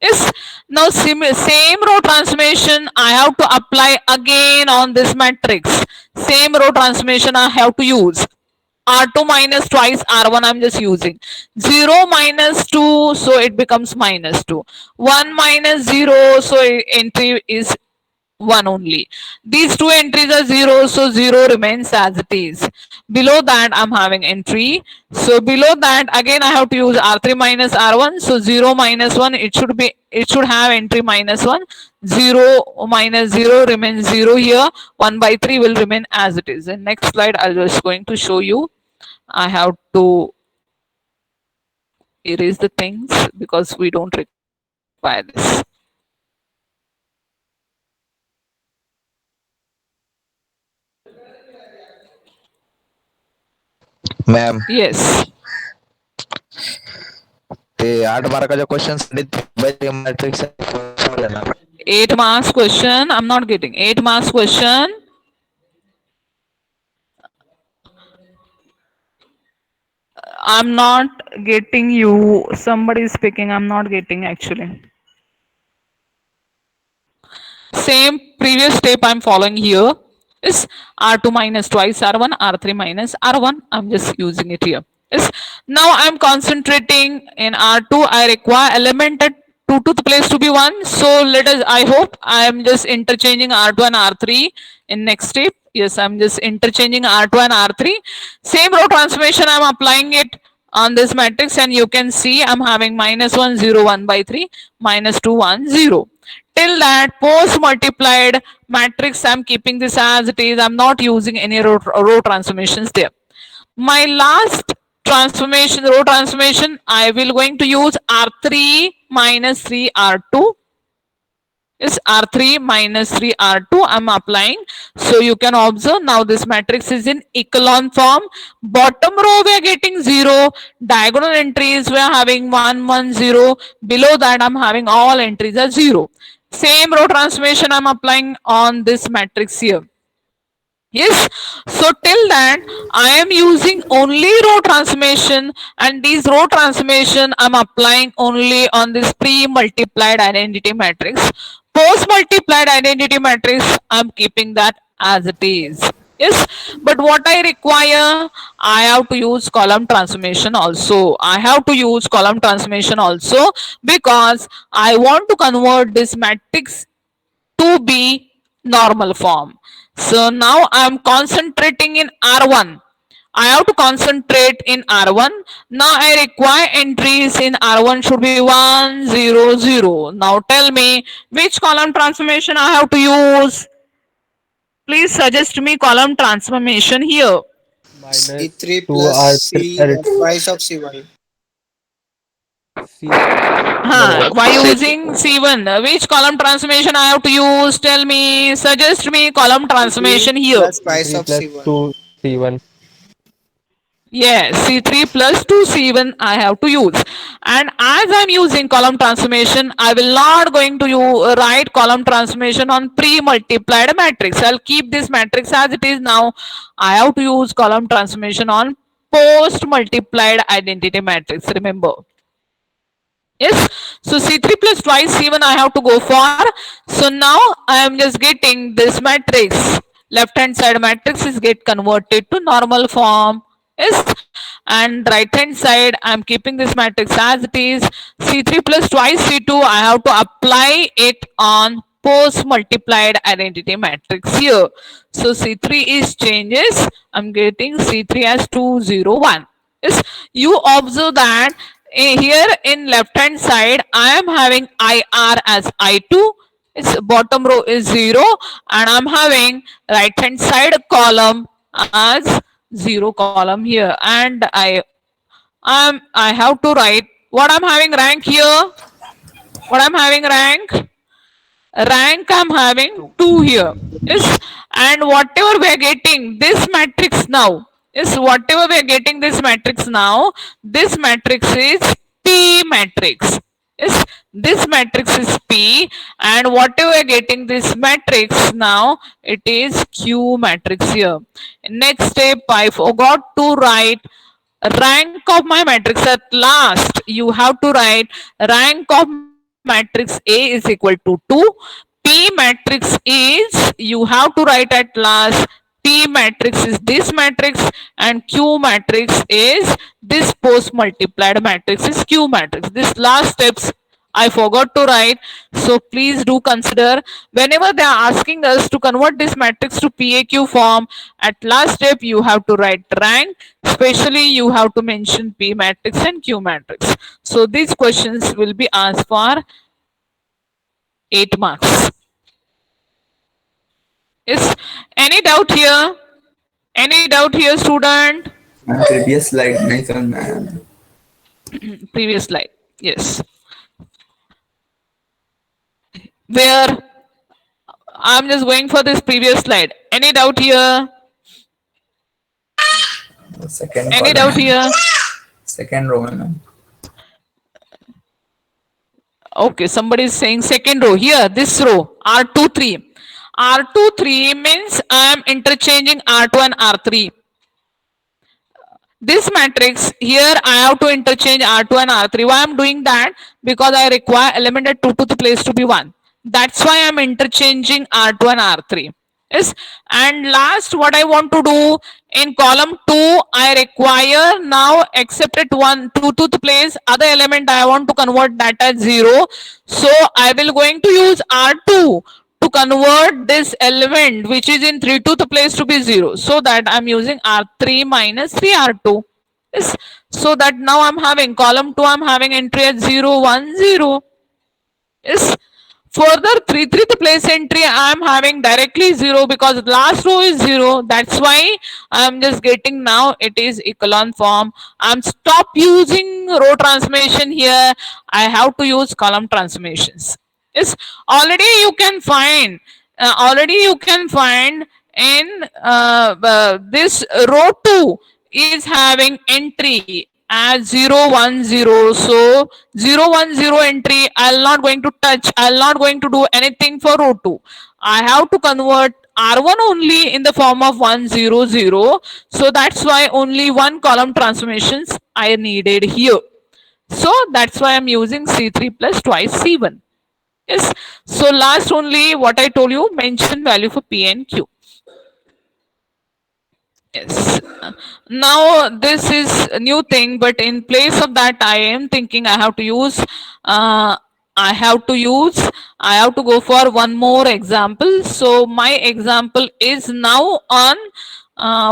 Yes. Now same row transformation I have to apply again on this matrix. Same row transformation I have to use. R2 minus twice R1 I'm just using. 0 minus 2, so it becomes minus 2. 1 minus 0, so entry is 1 only. These two entries are 0, so 0 remains as it is. Below that I'm having entry. So below that again I have to use R3 minus R1. So 0 minus 1, it should have entry minus 1. 0 minus 0 remains 0 here. 1 by 3 will remain as it is. In next slide I'm just going to show you. I have to erase the things because we don't require this. Ma'am Yes. ते 8 मार्काच्या questions matrix 8 marks question. I'm not getting 8 marks question. I'm not getting you. Somebody is speaking. I'm not getting actually. Same previous step I'm following here is R2 minus twice R1, R3 minus R1. I'm just using it here. Yes. Now I'm concentrating in R2. I require element at 2 to the place to be 1. So let us, I hope I am just interchanging R2 and R3 in next step. Yes, I'm just interchanging R2 and R3. Same row transformation, I'm applying it on this matrix and you can see I'm having minus 1, 0, 1 by 3, minus 2, 1, 0. Till that post multiplied matrix, I'm keeping this as it is. I'm not using any row transformations there. My last transformation, row transformation, I will going to use R3 minus 3 R2. Is R3 minus 3 R2 I'm applying. So you can observe now this matrix is in echelon form. Bottom row we are getting 0. Diagonal entries we are having 1, 1, 0. Below that I'm having all entries are 0. Same row transformation I'm applying on this matrix here. Yes, so till that I am using only row transformation and these row transformation I'm applying only on this pre-multiplied identity matrix. Post multiplied identity matrix I'm keeping that as it is. Yes, but what I require, I have to use column transformation also. I have to use column transformation also because I want to convert this matrix to be normal form. So now I'm concentrating in R1. I have to concentrate in R1. Now I require entries in R1 should be 1, 0, 0. Now tell me which column transformation I have to use. Please suggest me column transformation here. minus C3 2 plus R3 C twice of C1. C no Why C using C1? Which column transformation I have to use? Tell me. Suggest me column C3 transformation here. plus twice C3 of plus C1. 2 C1. Yes, C3 plus 2 C1 I have to use. And as I'm using column transformation, I will not going to write column transformation on pre-multiplied matrix. I'll keep this matrix as it is now. I have to use column transformation on post-multiplied identity matrix. Remember. Yes, so C3 plus twice C1 I have to go for. So now I am just getting this matrix. Left hand side matrix is get converted to normal form. Yes, and right hand side I am keeping this matrix as it is. C3 plus twice C2 I have to apply it on post multiplied identity matrix here. So C3 is changes. I'm getting C3 as 201. Yes, you observe that here in left hand side I am having IR as I2, its bottom row is 0, and I'm having right hand side column as 0 column here, and I have to write what I'm having rank here. What I'm having rank I'm having 2 here. Yes, and whatever we are getting this matrix now, yes, whatever we are getting this matrix now, this matrix is P matrix. Yes, this matrix is P, and whatever we are getting this matrix now, it is Q matrix here. Next step, I forgot to write rank of my matrix. At last you have to write rank of matrix A is equal to 2. P matrix is, you have to write at last, P matrix is this matrix, and Q matrix is this post multiplied matrix is Q matrix. This last steps I forgot to write. So please do consider whenever they are asking us to convert this matrix to PAQ form, at last step you have to write rank. Especially you have to mention P matrix and Q matrix. So these questions will be asked for 8 marks. Yes. Any doubt here? Any doubt here, student? And previous slide mentioned, man. Previous slide. Yes. Where I'm just going for this previous slide. Any doubt here? The second Any column. doubt here? Second row, man. Okay, somebody is saying second row. Here, this row, R2, 3. R2, 3 means I am interchanging R2 and R3. This matrix here I have to interchange R2 and R3. Why I'm doing that? Because I require element at 2 to the place to be 1. That's why I'm interchanging R2 and R3. Yes. And last, what I want to do in column 2, I require now except at 1, 2 to the place, other element I want to convert that as 0. So I will going to use R2 to convert this element which is in 3 to the place to be 0. So that I'm using R3 minus 3R2. Yes. So that now I'm having column 2, I'm having entry at 0, 1, 0. Yes. Further 3 the place entry I am having directly 0 because last row is 0. That's why I'm just getting now it is echelon form. I'm stop using row transformation here. I have to use column transformations. Yes, already you can find in this row 2 is having entry as 010. So 010 entry I'll not going to touch, I'll not going to do anything for row 2. I have to convert R1 only in the form of 100. So that's why only one column transformations I needed here. So that's why I'm using C3 plus twice C1. Yes. So last only what I told you, mention value for P and Q. Yes. Now this is a new thing, but in place of that, I am thinking I have to use. I have to use. I have to go for one more example. So my example is now on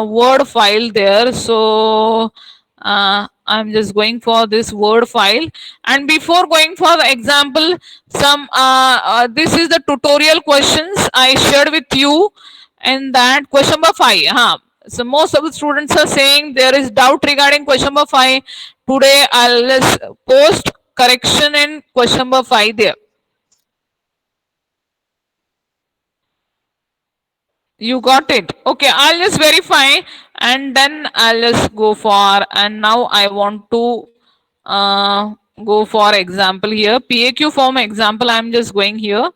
Word file there. So I'm just going for this Word file. And before going for the example, some this is the tutorial questions I shared with you. And that question number 5. Huh? So most of the students are saying there is doubt regarding question number 5. Today I'll just post correction in question number 5 there. You got it. Okay, I'll just verify and then I'll just go for, and now I want to go for example here. PAQ form example, I'm just going here.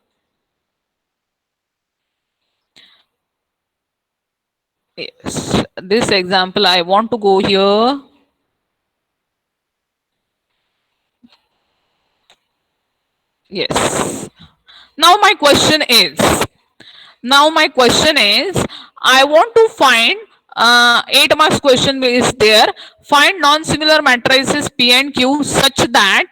Yes, this example I want to go here. Yes. Now my question is, I want to find 8 marks question is there. Find non-similar matrices P and Q such that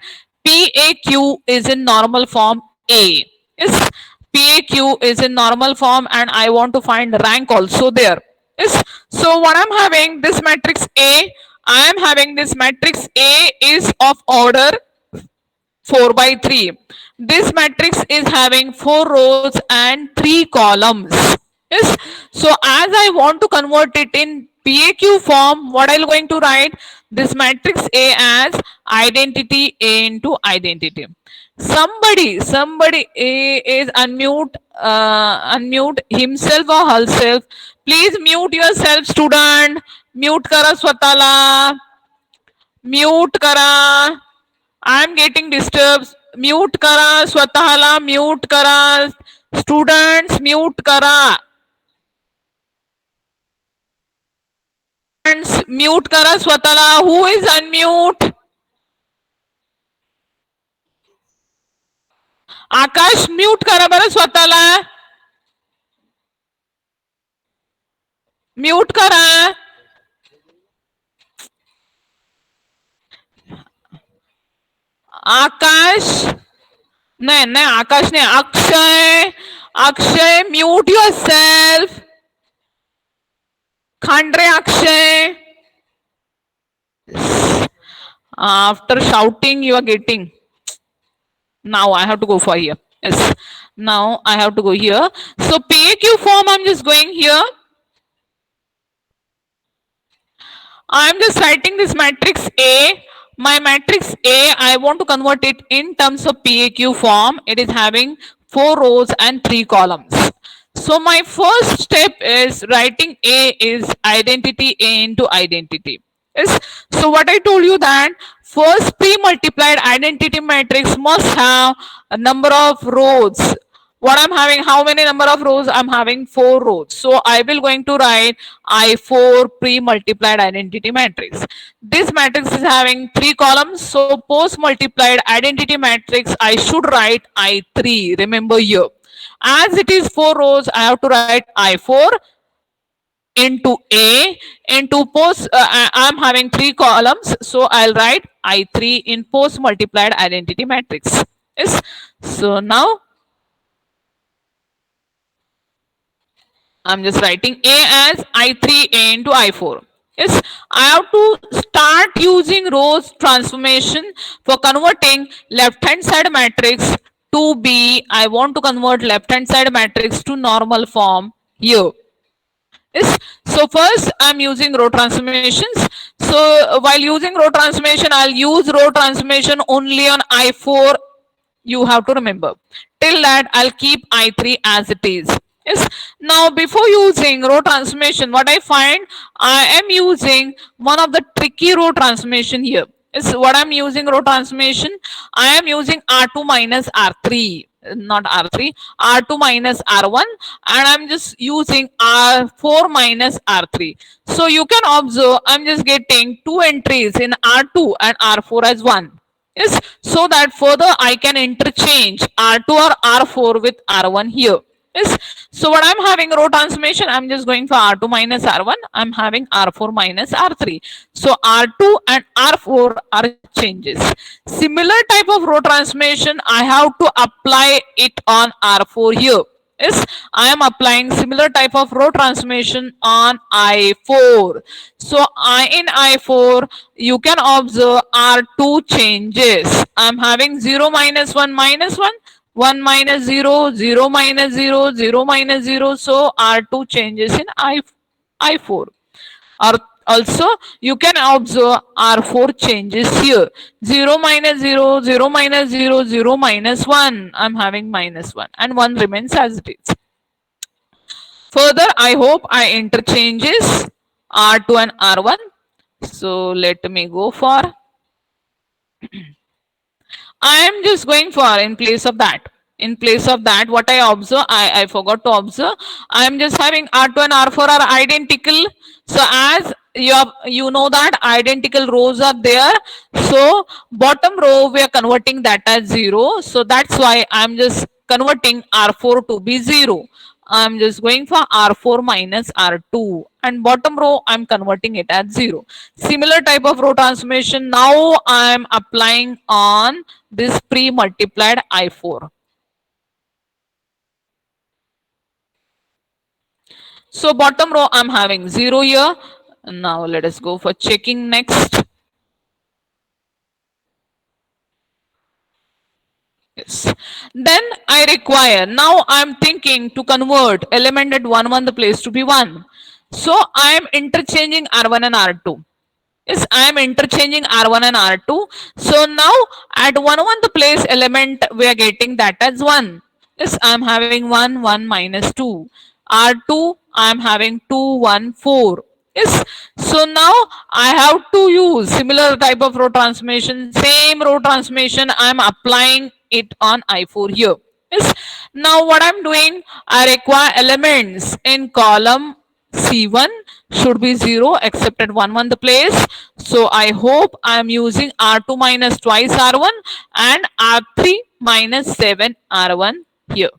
PAQ is in normal form A. Yes, PAQ is in normal form, and I want to find rank also there. Yes. So what I'm having this matrix A, I am having this matrix A is of order 4 by 3. This matrix is having 4 rows and 3 columns. Yes. So as I want to convert it in PAQ form, what I'm going to write this matrix A as identity A into identity. Somebody is unmute himself or herself. Please mute yourself, student. Mute kara swatala. Mute kara. I am getting disturbed. Mute करा स्वतःला mute करा students mute करा mute करा स्वतःला who is unmute Akash mute करा बरं स्वतःला mute करा आकाश नहीं नहीं आकाश नहीं Akshay Akshay mute yourself Khandare Akshay after shouting you are getting now I have to go for here yes now I have to go here so PAQ form I'm just going here I'm just writing this matrix A. My matrix A, I want to convert it in terms of PAQ form. It is having 4 rows and 3 columns. So my first step is writing A is identity A into identity. Yes. So what I told you that first pre-multiplied identity matrix must have a number of rows. What I'm having, how many number of rows? I'm having 4 rows. So I will going to write I4 pre-multiplied identity matrix. This matrix is having 3 columns. So post-multiplied identity matrix, I should write I3. Remember here. As it is 4 rows, I have to write I4 into A into post. I'm having 3 columns. So I'll write I3 in post-multiplied identity matrix. Yes. So now I'm just writing A as I3 A into I4. Yes, I have to start using rows transformation for converting left hand side matrix to B. I want to convert left hand side matrix to normal form here. Yes, so first I'm using row transformations. So while using row transformation, I'll use row transformation only on I4. You have to remember. Till that, I'll keep I3 as it is. Yes. Now, before using row transformation, what I find, I am using one of the tricky row transformation here. Is what I'm using row transformation. I am using R2 minus R3, not R3, R2 minus R1, and I'm just using R4 minus R3. So you can observe, I'm just getting 2 entries in R2 and R4 as 1. Yes, so that further I can interchange R2 or R4 with R1 here. Yes. So what I'm having row transformation, I'm just going for R2 minus R1. I'm having R4 minus R3. So R2 and R4 are changes. Similar type of row transformation, I have to apply it on R4 here. Yes, I am applying similar type of row transformation on I4. So in I4, you can observe R2 changes. I'm having 0 minus 1 minus 1. 1 minus 0, 0 minus 0, 0 minus 0. So R2 changes in I4. Or also you can observe R4 changes here. 0 minus 0, 0 minus 0, 0 minus 1. I'm having minus 1 and 1 remains as it is. Further, I hope I interchanges R2 and R1. So let me go for I am just going for in place of that. In place of that, what I observe, I forgot to observe. I am just having R2 and R4 are identical. So as you know that identical rows are there. So bottom row we are converting that as 0. So that's why I'm just converting R4 to be 0. I'm just going for R4 minus R2 and bottom row I'm converting it as 0. Similar type of row transformation now I'm applying on this pre-multiplied I4. So bottom row I'm having 0 here. Now let us go for checking next. Yes. Then I require, now I'm thinking to convert element at 1 the place to be 1. So I am interchanging R1 and R2. Yes, I am interchanging R1 and R2. So now at 1 the place element we are getting that as 1. Yes, I am having 1 1 minus 2. R2 I am having 2 1 4. Yes, so now I have to use similar type of row transformation. Same row transformation I am applying it on I4 here. Yes, now what I'm doing, I require elements in column C1 should be 0 except at 1 the place. So I hope I am using R2 minus twice R1 and R3 minus 7 R1 here.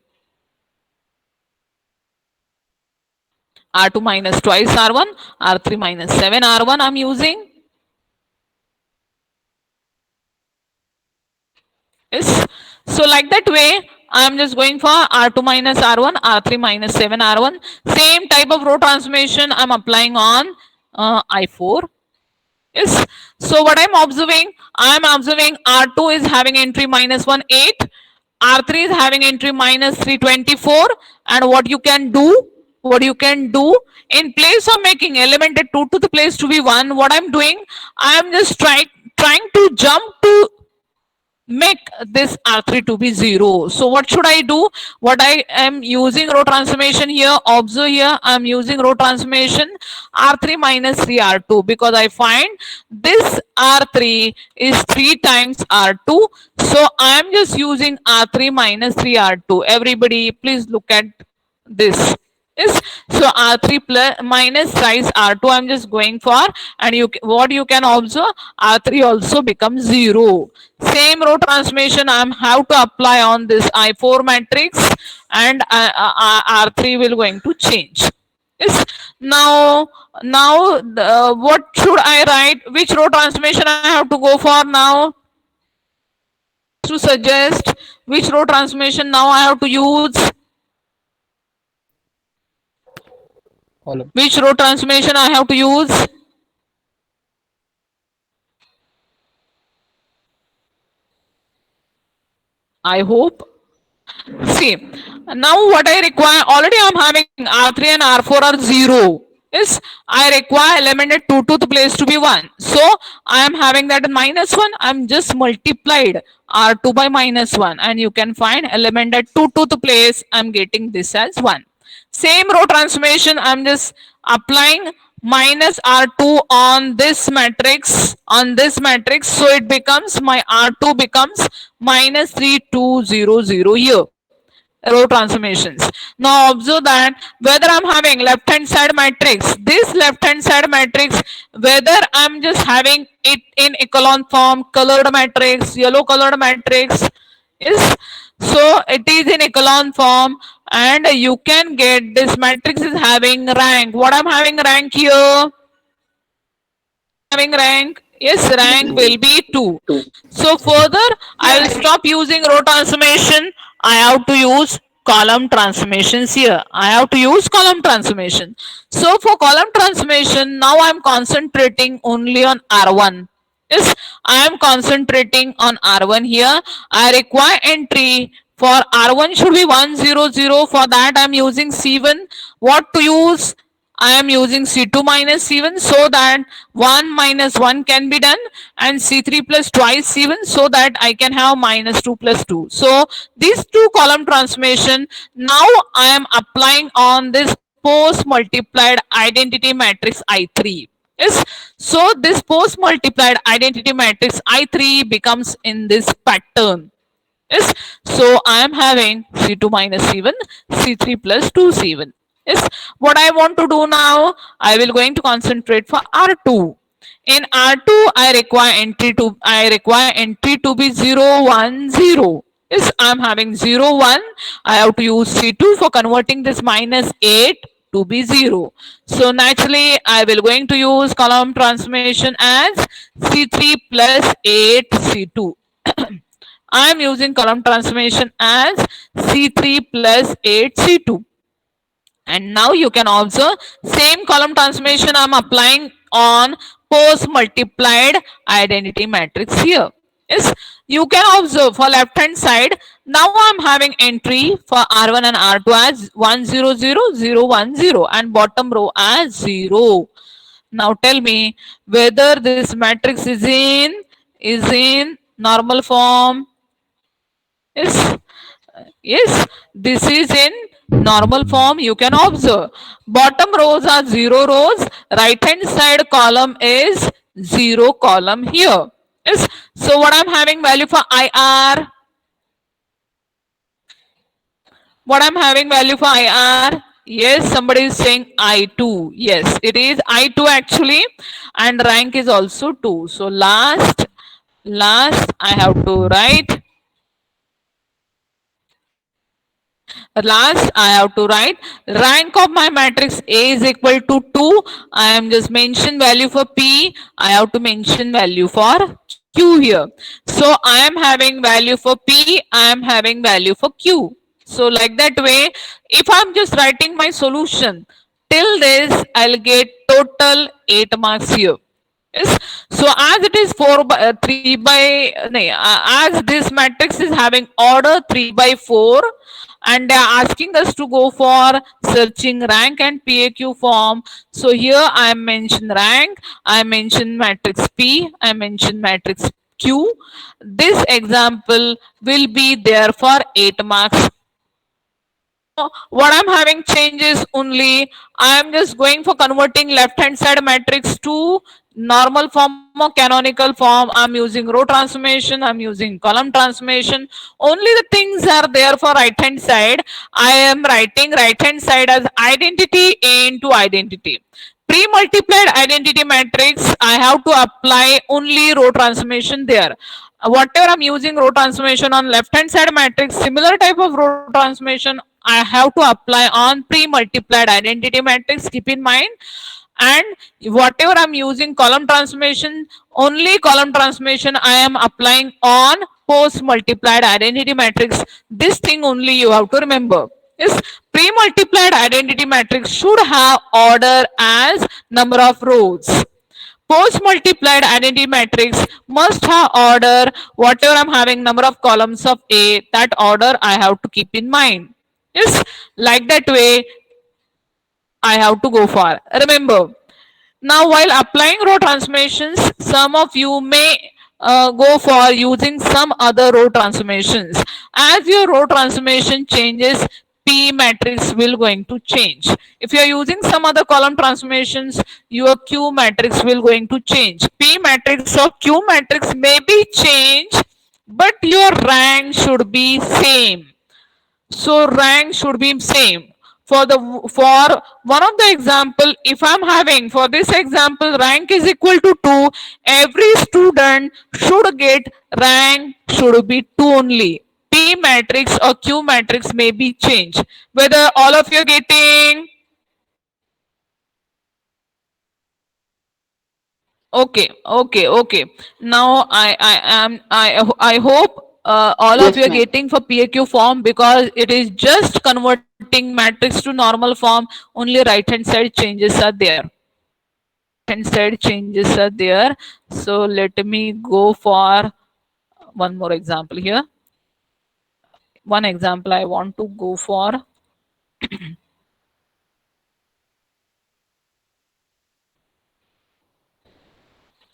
R2 minus twice R1, R3 minus 7 R1 I'm using. Yes. So like that way, I'm just going for R2 minus R1, R3 minus 7 R1. Same type of row transformation I'm applying on I4. Yes. So what I'm observing, R2 is having entry minus 1, 8. R3 is having entry minus 3, 24. And what you can do, in place of making element at 2 to the place to be 1, what I'm doing, I'm just trying to jump to make this R3 to be 0. So what should I do? What I am using row transformation here, observe here, I'm using row transformation R3 minus 3 R2 because I find this R3 is 3 times R2. So I'm just using R3 minus 3 R2. Everybody please look at this. Yes. So R3 plus minus size R2 I'm just going for, and what you can observe, R3 also becomes 0. Same row transformation I have to apply on this I4 matrix, and R3 will going to change. Yes. Now what should I write? Which row transformation I have to go for now? To suggest which row transformation now I have to use. Column. Which row transformation I have to use? I hope. See, now what I require, already I'm having R3 and R4 are 0. Yes, I require element at 2 to the place to be 1. So I am having that minus 1. I'm just multiplied R2 by minus 1. And you can find element at 2 to the place. I'm getting this as 1. Same row transformation, I'm just applying minus R2 on this matrix, so it becomes, my R2 becomes minus 3200 here. Row transformations. Now observe that whether I'm having left hand side matrix, this left hand side matrix, whether I'm just having it in echelon form, colored matrix, yellow colored matrix, is so it is in echelon form, and you can get this matrix is having rank. What I'm having rank here? Having rank? Yes, rank will be 2. So further, I will stop using row transformation. I have to use column transformations here. I have to use column transformation. So for column transformation, now I'm concentrating only on R1. Yes, I am concentrating on R1 here. I require entry for R1 should be 100. For that, I'm using C1. What to use? I am using C2 minus C1 so that 1 minus 1 can be done, and C3 plus twice C1 so that I can have minus 2 plus 2. So these two column transformation, now I am applying on this post multiplied identity matrix I3. Yes, so this post multiplied identity matrix I3 becomes in this pattern. Yes, so I am having C2 minus C1, C3 plus 2 C1. Yes, what I want to do now, I will going to concentrate for R2. In R2, I require entry to be 0, 1, 0. Yes, I am having 0, 1. I have to use C2 for converting this minus 8 to be 0. So naturally, I will going to use column transformation as C3 plus 8 C2. I am using column transformation as C3 plus 8 C2. And now you can observe same column transformation I'm applying on post multiplied identity matrix here. Yes, you can observe for left hand side. Now I'm having entry for R1 and R2 as 1 0 0 0 1 0 and bottom row as 0. Now tell me whether this matrix is in normal form. Yes, this is in normal form. You can observe bottom rows are 0 rows, right hand side column is 0 column here. Yes, so what I'm having value for IR? What I'm having value for IR? Yes, somebody is saying I2. Yes, it is I2 actually, and rank is also 2. So last I have to write. Last, I have to write rank of my matrix A is equal to 2. I am just mention value for P. I have to mention value for Q here. So I am having value for P. I am having value for Q. So like that way, if I'm just writing my solution till this, I'll get total 8 marks here. Yes. So as it is 3 by as this matrix is having order 3 by 4, and they are asking us to go for searching rank and PAQ form. So here I mention rank, I mention matrix P, I mention matrix Q. This example will be there for 8 marks. What I'm having changes only, I'm just going for converting left hand side matrix to normal form or canonical form. I'm using row transformation, I'm using column transformation. Only the things are there for right hand side. I am writing right hand side as identity into identity. Pre-multiplied identity matrix, I have to apply only row transformation there. Whatever I'm using row transformation on left hand side matrix, similar type of row transformation I have to apply on pre-multiplied identity matrix. Keep in mind. And whatever I'm using column transformation, only column transformation I am applying on post multiplied identity matrix. This thing only you have to remember. Yes, pre-multiplied identity matrix should have order as number of rows. Post multiplied identity matrix must have order. Whatever I'm having number of columns of A, that order I have to keep in mind. Yes, like that way I have to go for. Remember, now while applying row transformations, some of you may go for using some other row transformations. As your row transformation changes, P matrix will going to change. If you are using some other column transformations, your Q matrix will going to change. P matrix or Q matrix may be changed, but your rank should be same. So rank should be same. For one of the example, if I'm having for this example rank is equal to 2, every student should get rank should be 2 only. P matrix or Q matrix may be changed. Whether all of you are getting? Okay. Now I hope all of Yes, you are ma'am. getting for PAQ form, because it is just converting matrix to normal form. Only right hand side changes are there. Hand side changes are there. So let me go for one more example here. One example I want to go for.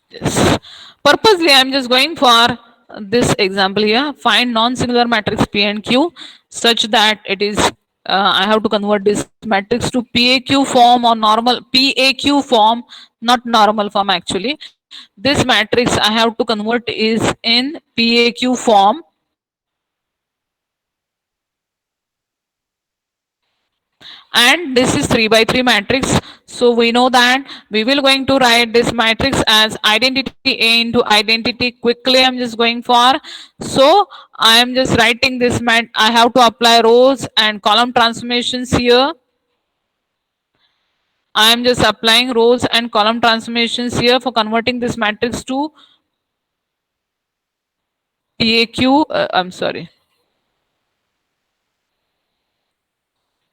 Yes. Purposely, I'm just going for this example here. Find non-singular matrix P and Q such that it is. I have to convert this matrix to PAQ form or normal PAQ form, not normal form actually. This matrix I have to convert is in PAQ form, and this is 3 by 3 matrix. So we know that we will going to write this matrix as identity A into identity. Quickly I'm just going for, so I am just writing this I have to apply rows and column transformations here. I am just applying rows and column transformations here for converting this matrix to PAQ. I'm sorry,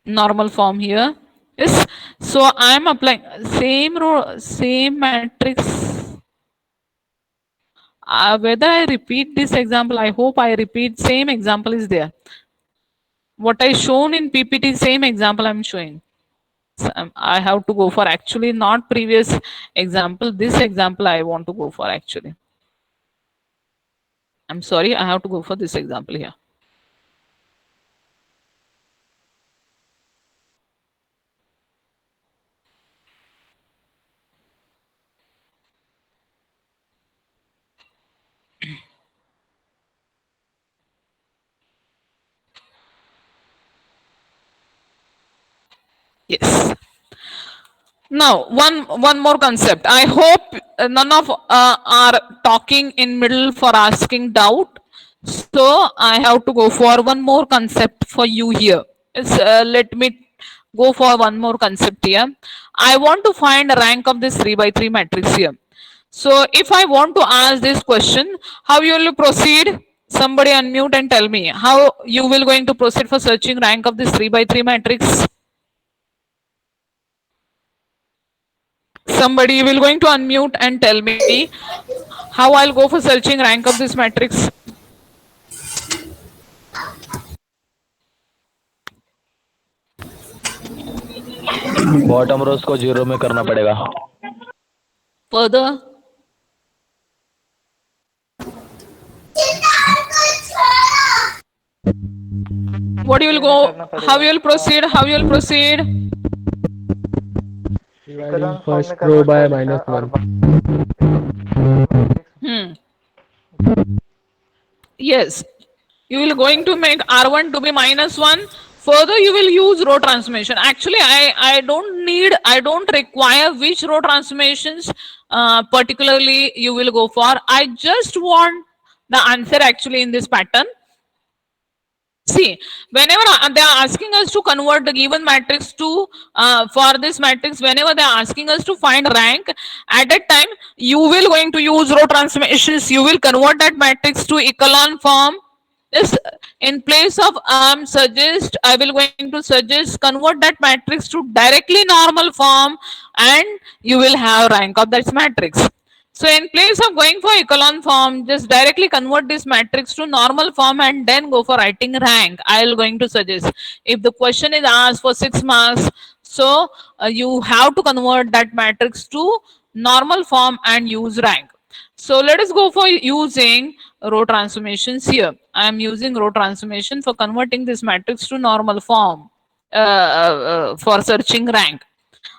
normal form here. Yes. So I am applying same row, same matrix. Whether I repeat this example, I hope I repeat same example is there. What I shown in PPT, same example I'm showing. So, I have to go for actually not previous example. This example I want to go for actually. I'm sorry, I have to go for this example here. Yes. Now, one more concept. I hope none of are talking in middle for asking doubt. So I have to go for one more concept for you here. Let me go for one more concept here. I want to find a rank of this 3 by 3 matrix here. So if I want to ask this question, how you will proceed? Somebody unmute and tell me how you will going to proceed for searching rank of this 3 by 3 matrix. Somebody will going to unmute and tell me how I'll go for searching rank of this matrix. Bottom rows को 0 में करना पड़ेगा. Further, what you will go? How you will proceed? How you will proceed? Dividing first row by -1. Yes, you will going to make R1 to be -1. Further, you will use row transformation. Actually, I don't require which row transformations particularly you will go for. I just want the answer actually in this pattern. See, whenever they are asking us to convert the given matrix to for this matrix, whenever they are asking us to find rank, at that time you will going to use row transformations. You will convert that matrix to echelon form. Yes, in place of suggest, I will going to suggest convert that matrix to directly normal form, and you will have rank of that matrix. So in place of going for echelon form, just directly convert this matrix to normal form and then go for writing rank. I will going to suggest, if the question is asked for 6 marks, so you have to convert that matrix to normal form and use rank. So let us go for using row transformations here. I am using row transformation for converting this matrix to normal form for searching rank.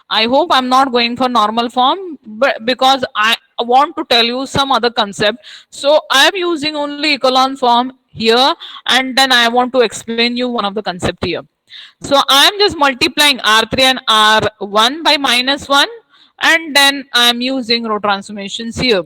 I hope I'm not going for normal form, but because I want to tell you some other concept. So I am using only echelon form here, and then I want to explain you one of the concept here. So I am just multiplying R3 and R1 by -1, and then I am using row transformations here.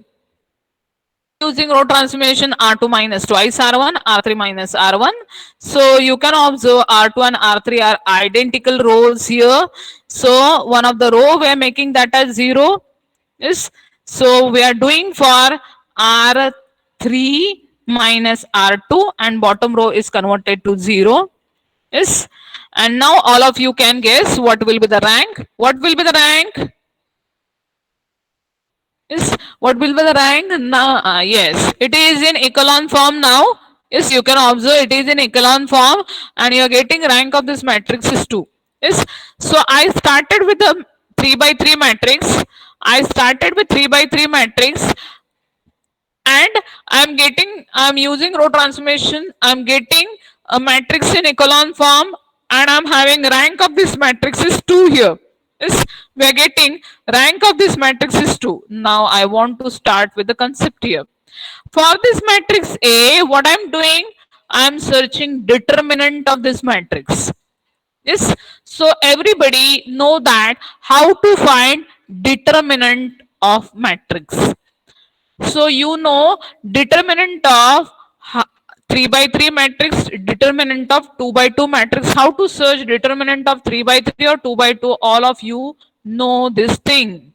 using row transformation R2 minus twice R1, R3 minus R1. So you can observe R2 and R3 are identical rows here. So one of the row we are making that as 0. Yes. So we are doing for R3 minus R2 and bottom row is converted to 0. Yes. And now all of you can guess what will be the rank. What will be the rank? Yes, what will be the rank? Now, yes, it is in echelon form now. Yes, you can observe it is in echelon form and you are getting rank of this matrix is 2. Yes, so I started with the 3 by 3 matrix. I started with 3 by 3 matrix and I'm using row transformation. I'm getting a matrix in echelon form and I'm having rank of this matrix is 2 here. Yes, we are getting rank of this matrix is 2. Now I want to start with the concept here. For this matrix A, what I'm doing, I'm searching determinant of this matrix. Yes, so everybody know that how to find determinant of matrix. So you know determinant of 3 by 3 matrix, determinant of 2 by 2 matrix. How to search determinant of 3 by 3 or 2 by 2? All of you know this thing.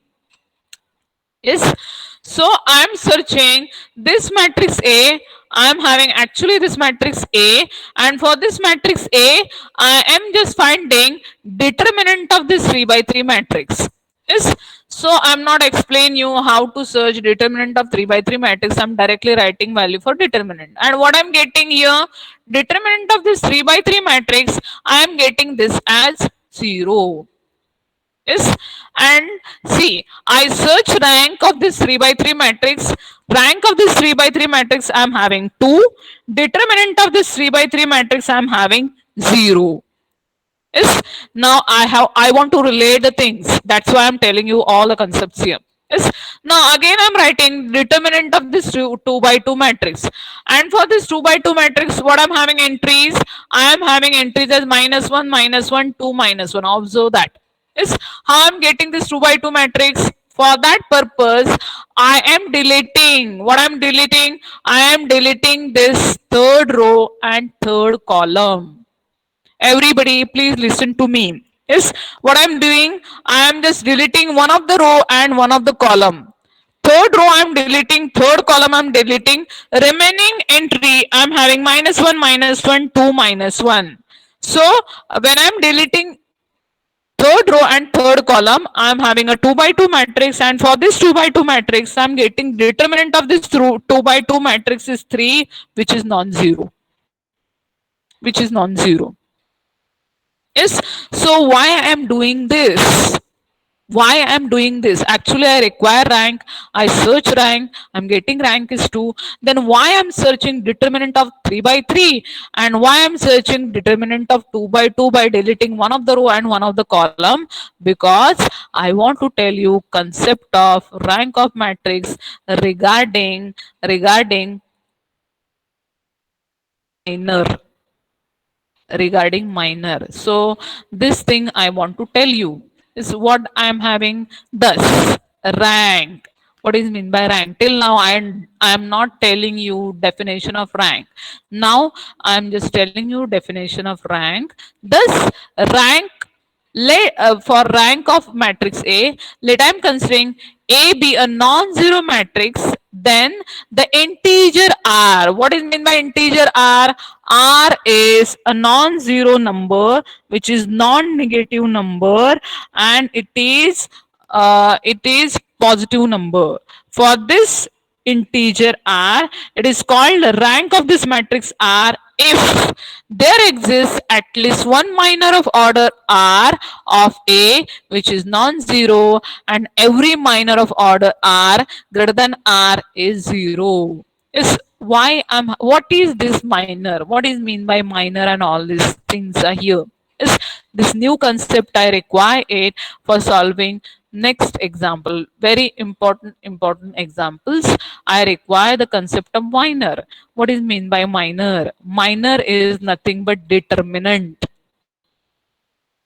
Yes. So I'm searching this matrix A. I'm having actually this matrix A, and for this matrix A, I am just finding determinant of this 3 by 3 matrix. Yes. So I'm not explain you how to search determinant of 3 by 3 matrix. I'm directly writing value for determinant. And what I'm getting here, determinant of this 3 by 3 matrix, I am getting this as 0. Yes, and see, I search rank of this 3 by 3 matrix. Rank of this 3 by 3 matrix, I'm having 2. Determinant of this 3 by 3 matrix, I'm having 0. Yes, now I want to relate the things. That's why I'm telling you all the concepts here. Yes, now again I'm writing determinant of this 2 by 2 matrix. And for this 2 by 2 matrix, what I'm having entries? I am having entries as -1, -1, 2, -1. Observe that. Is how I'm getting this 2 by 2 matrix. For that purpose, I am deleting. What I'm deleting? I am deleting this third row and third column. Everybody, please listen to me. Yes, what I'm doing? I am just deleting one of the row and one of the column. Third row I'm deleting, third column I'm deleting. Remaining entry I'm having -1, -1, 2, -1. So when I'm deleting third row and third column, I'm having a 2 by 2 matrix, and for this 2 by 2 matrix, I'm getting determinant of this 2 by 2 matrix is 3, which is non-zero. Which is non-zero. Yes. So why I am doing this? Why I am doing this? Actually, I require rank. I search rank. I'm getting rank is 2. Then why I'm searching determinant of 3 by 3? And why I'm searching determinant of 2 by 2 by deleting one of the row and one of the column? Because I want to tell you concept of rank of matrix regarding minor. Regarding minor. So this thing I want to tell you is what I am having. Thus rank. What is mean by rank? Till now I am not telling you definition of rank. Now I am just telling you definition of rank. Thus rank, for rank of matrix A, let I am considering A be a non-zero matrix, then the integer R. What is meant by integer R? R is a non-zero number, which is non-negative number, and it is positive number. For this integer R, it is called rank of this matrix R if there exists at least one minor of order R of A which is non-zero, and every minor of order R greater than R is 0. Is why what is this minor? What is mean by minor? And all these things are here. Is this new concept I require it for solving next example. Very important examples. I require the concept of minor. What is mean by minor? Minor is nothing but determinant.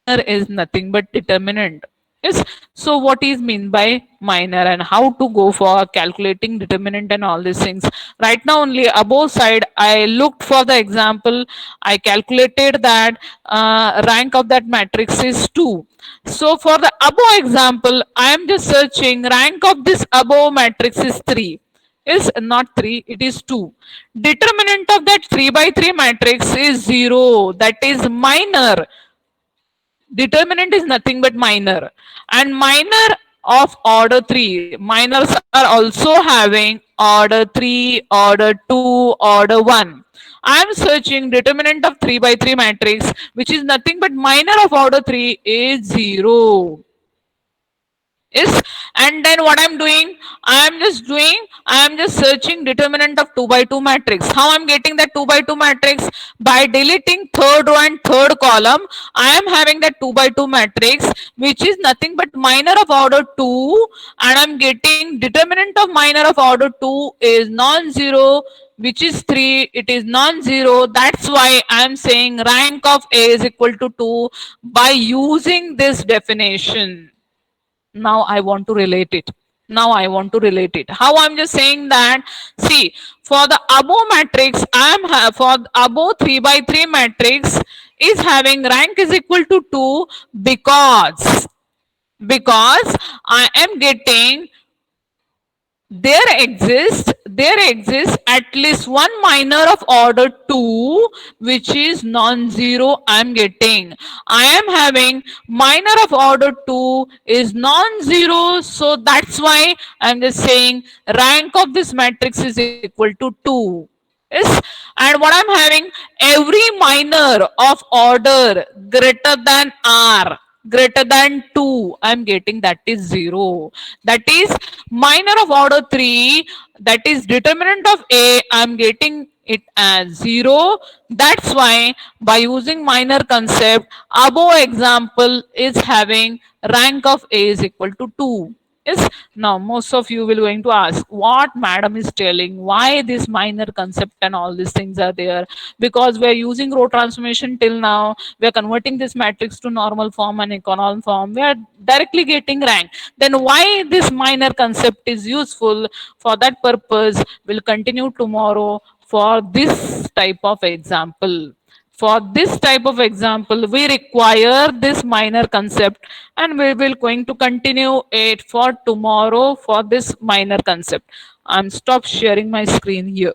Minor is nothing but determinant. Yes. So what is mean by minor and how to go for calculating determinant and all these things. Right now only above side I looked for the example. I calculated that rank of that matrix is 2. So for the above example, I am just searching rank of this above matrix is 3. Is not 3, it is 2. Determinant of that 3 by 3 matrix is 0. That is minor. Determinant is nothing but minor, and minor of order 3, minors are also having order 3, order 2, order 1. I am searching determinant of 3 by 3 matrix, which is nothing but minor of order 3 is 0. Is, and then what I'm doing, I'm just searching determinant of 2 by 2 matrix. How I'm getting that 2 by 2 matrix? By deleting third row and third column, I am having that 2 by 2 matrix, which is nothing but minor of order 2, and I'm getting determinant of minor of order 2 is non-zero, which is 3. It is non-zero. That's why I'm saying rank of A is equal to 2 by using this definition. Now I want to relate it. How I'm just saying that, see, for the above matrix, for the above 3 by 3 matrix is having rank is equal to 2 because I am getting there exists at least one minor of order 2 which is non-zero. I am having minor of order 2 is non-zero, so that's why I'm just saying rank of this matrix is equal to 2. Yes, and what I'm having, every minor of order greater than r greater than 2, I'm getting that is 0. That is minor of order 3, that is determinant of A, I'm getting it as 0. That's why by using minor concept, above example is having rank of A is equal to 2. Yes. Now most of you will going to ask what madam is telling, why this minor concept and all these things are there, because we are using row transformation till now, we are converting this matrix to normal form and echelon form, we are directly getting rank. Then why this minor concept is useful? For that purpose we'll continue tomorrow for this type of example. For this type of example, we require this minor concept, and we will going to continue it for tomorrow for this minor concept. I'm stop sharing my screen here.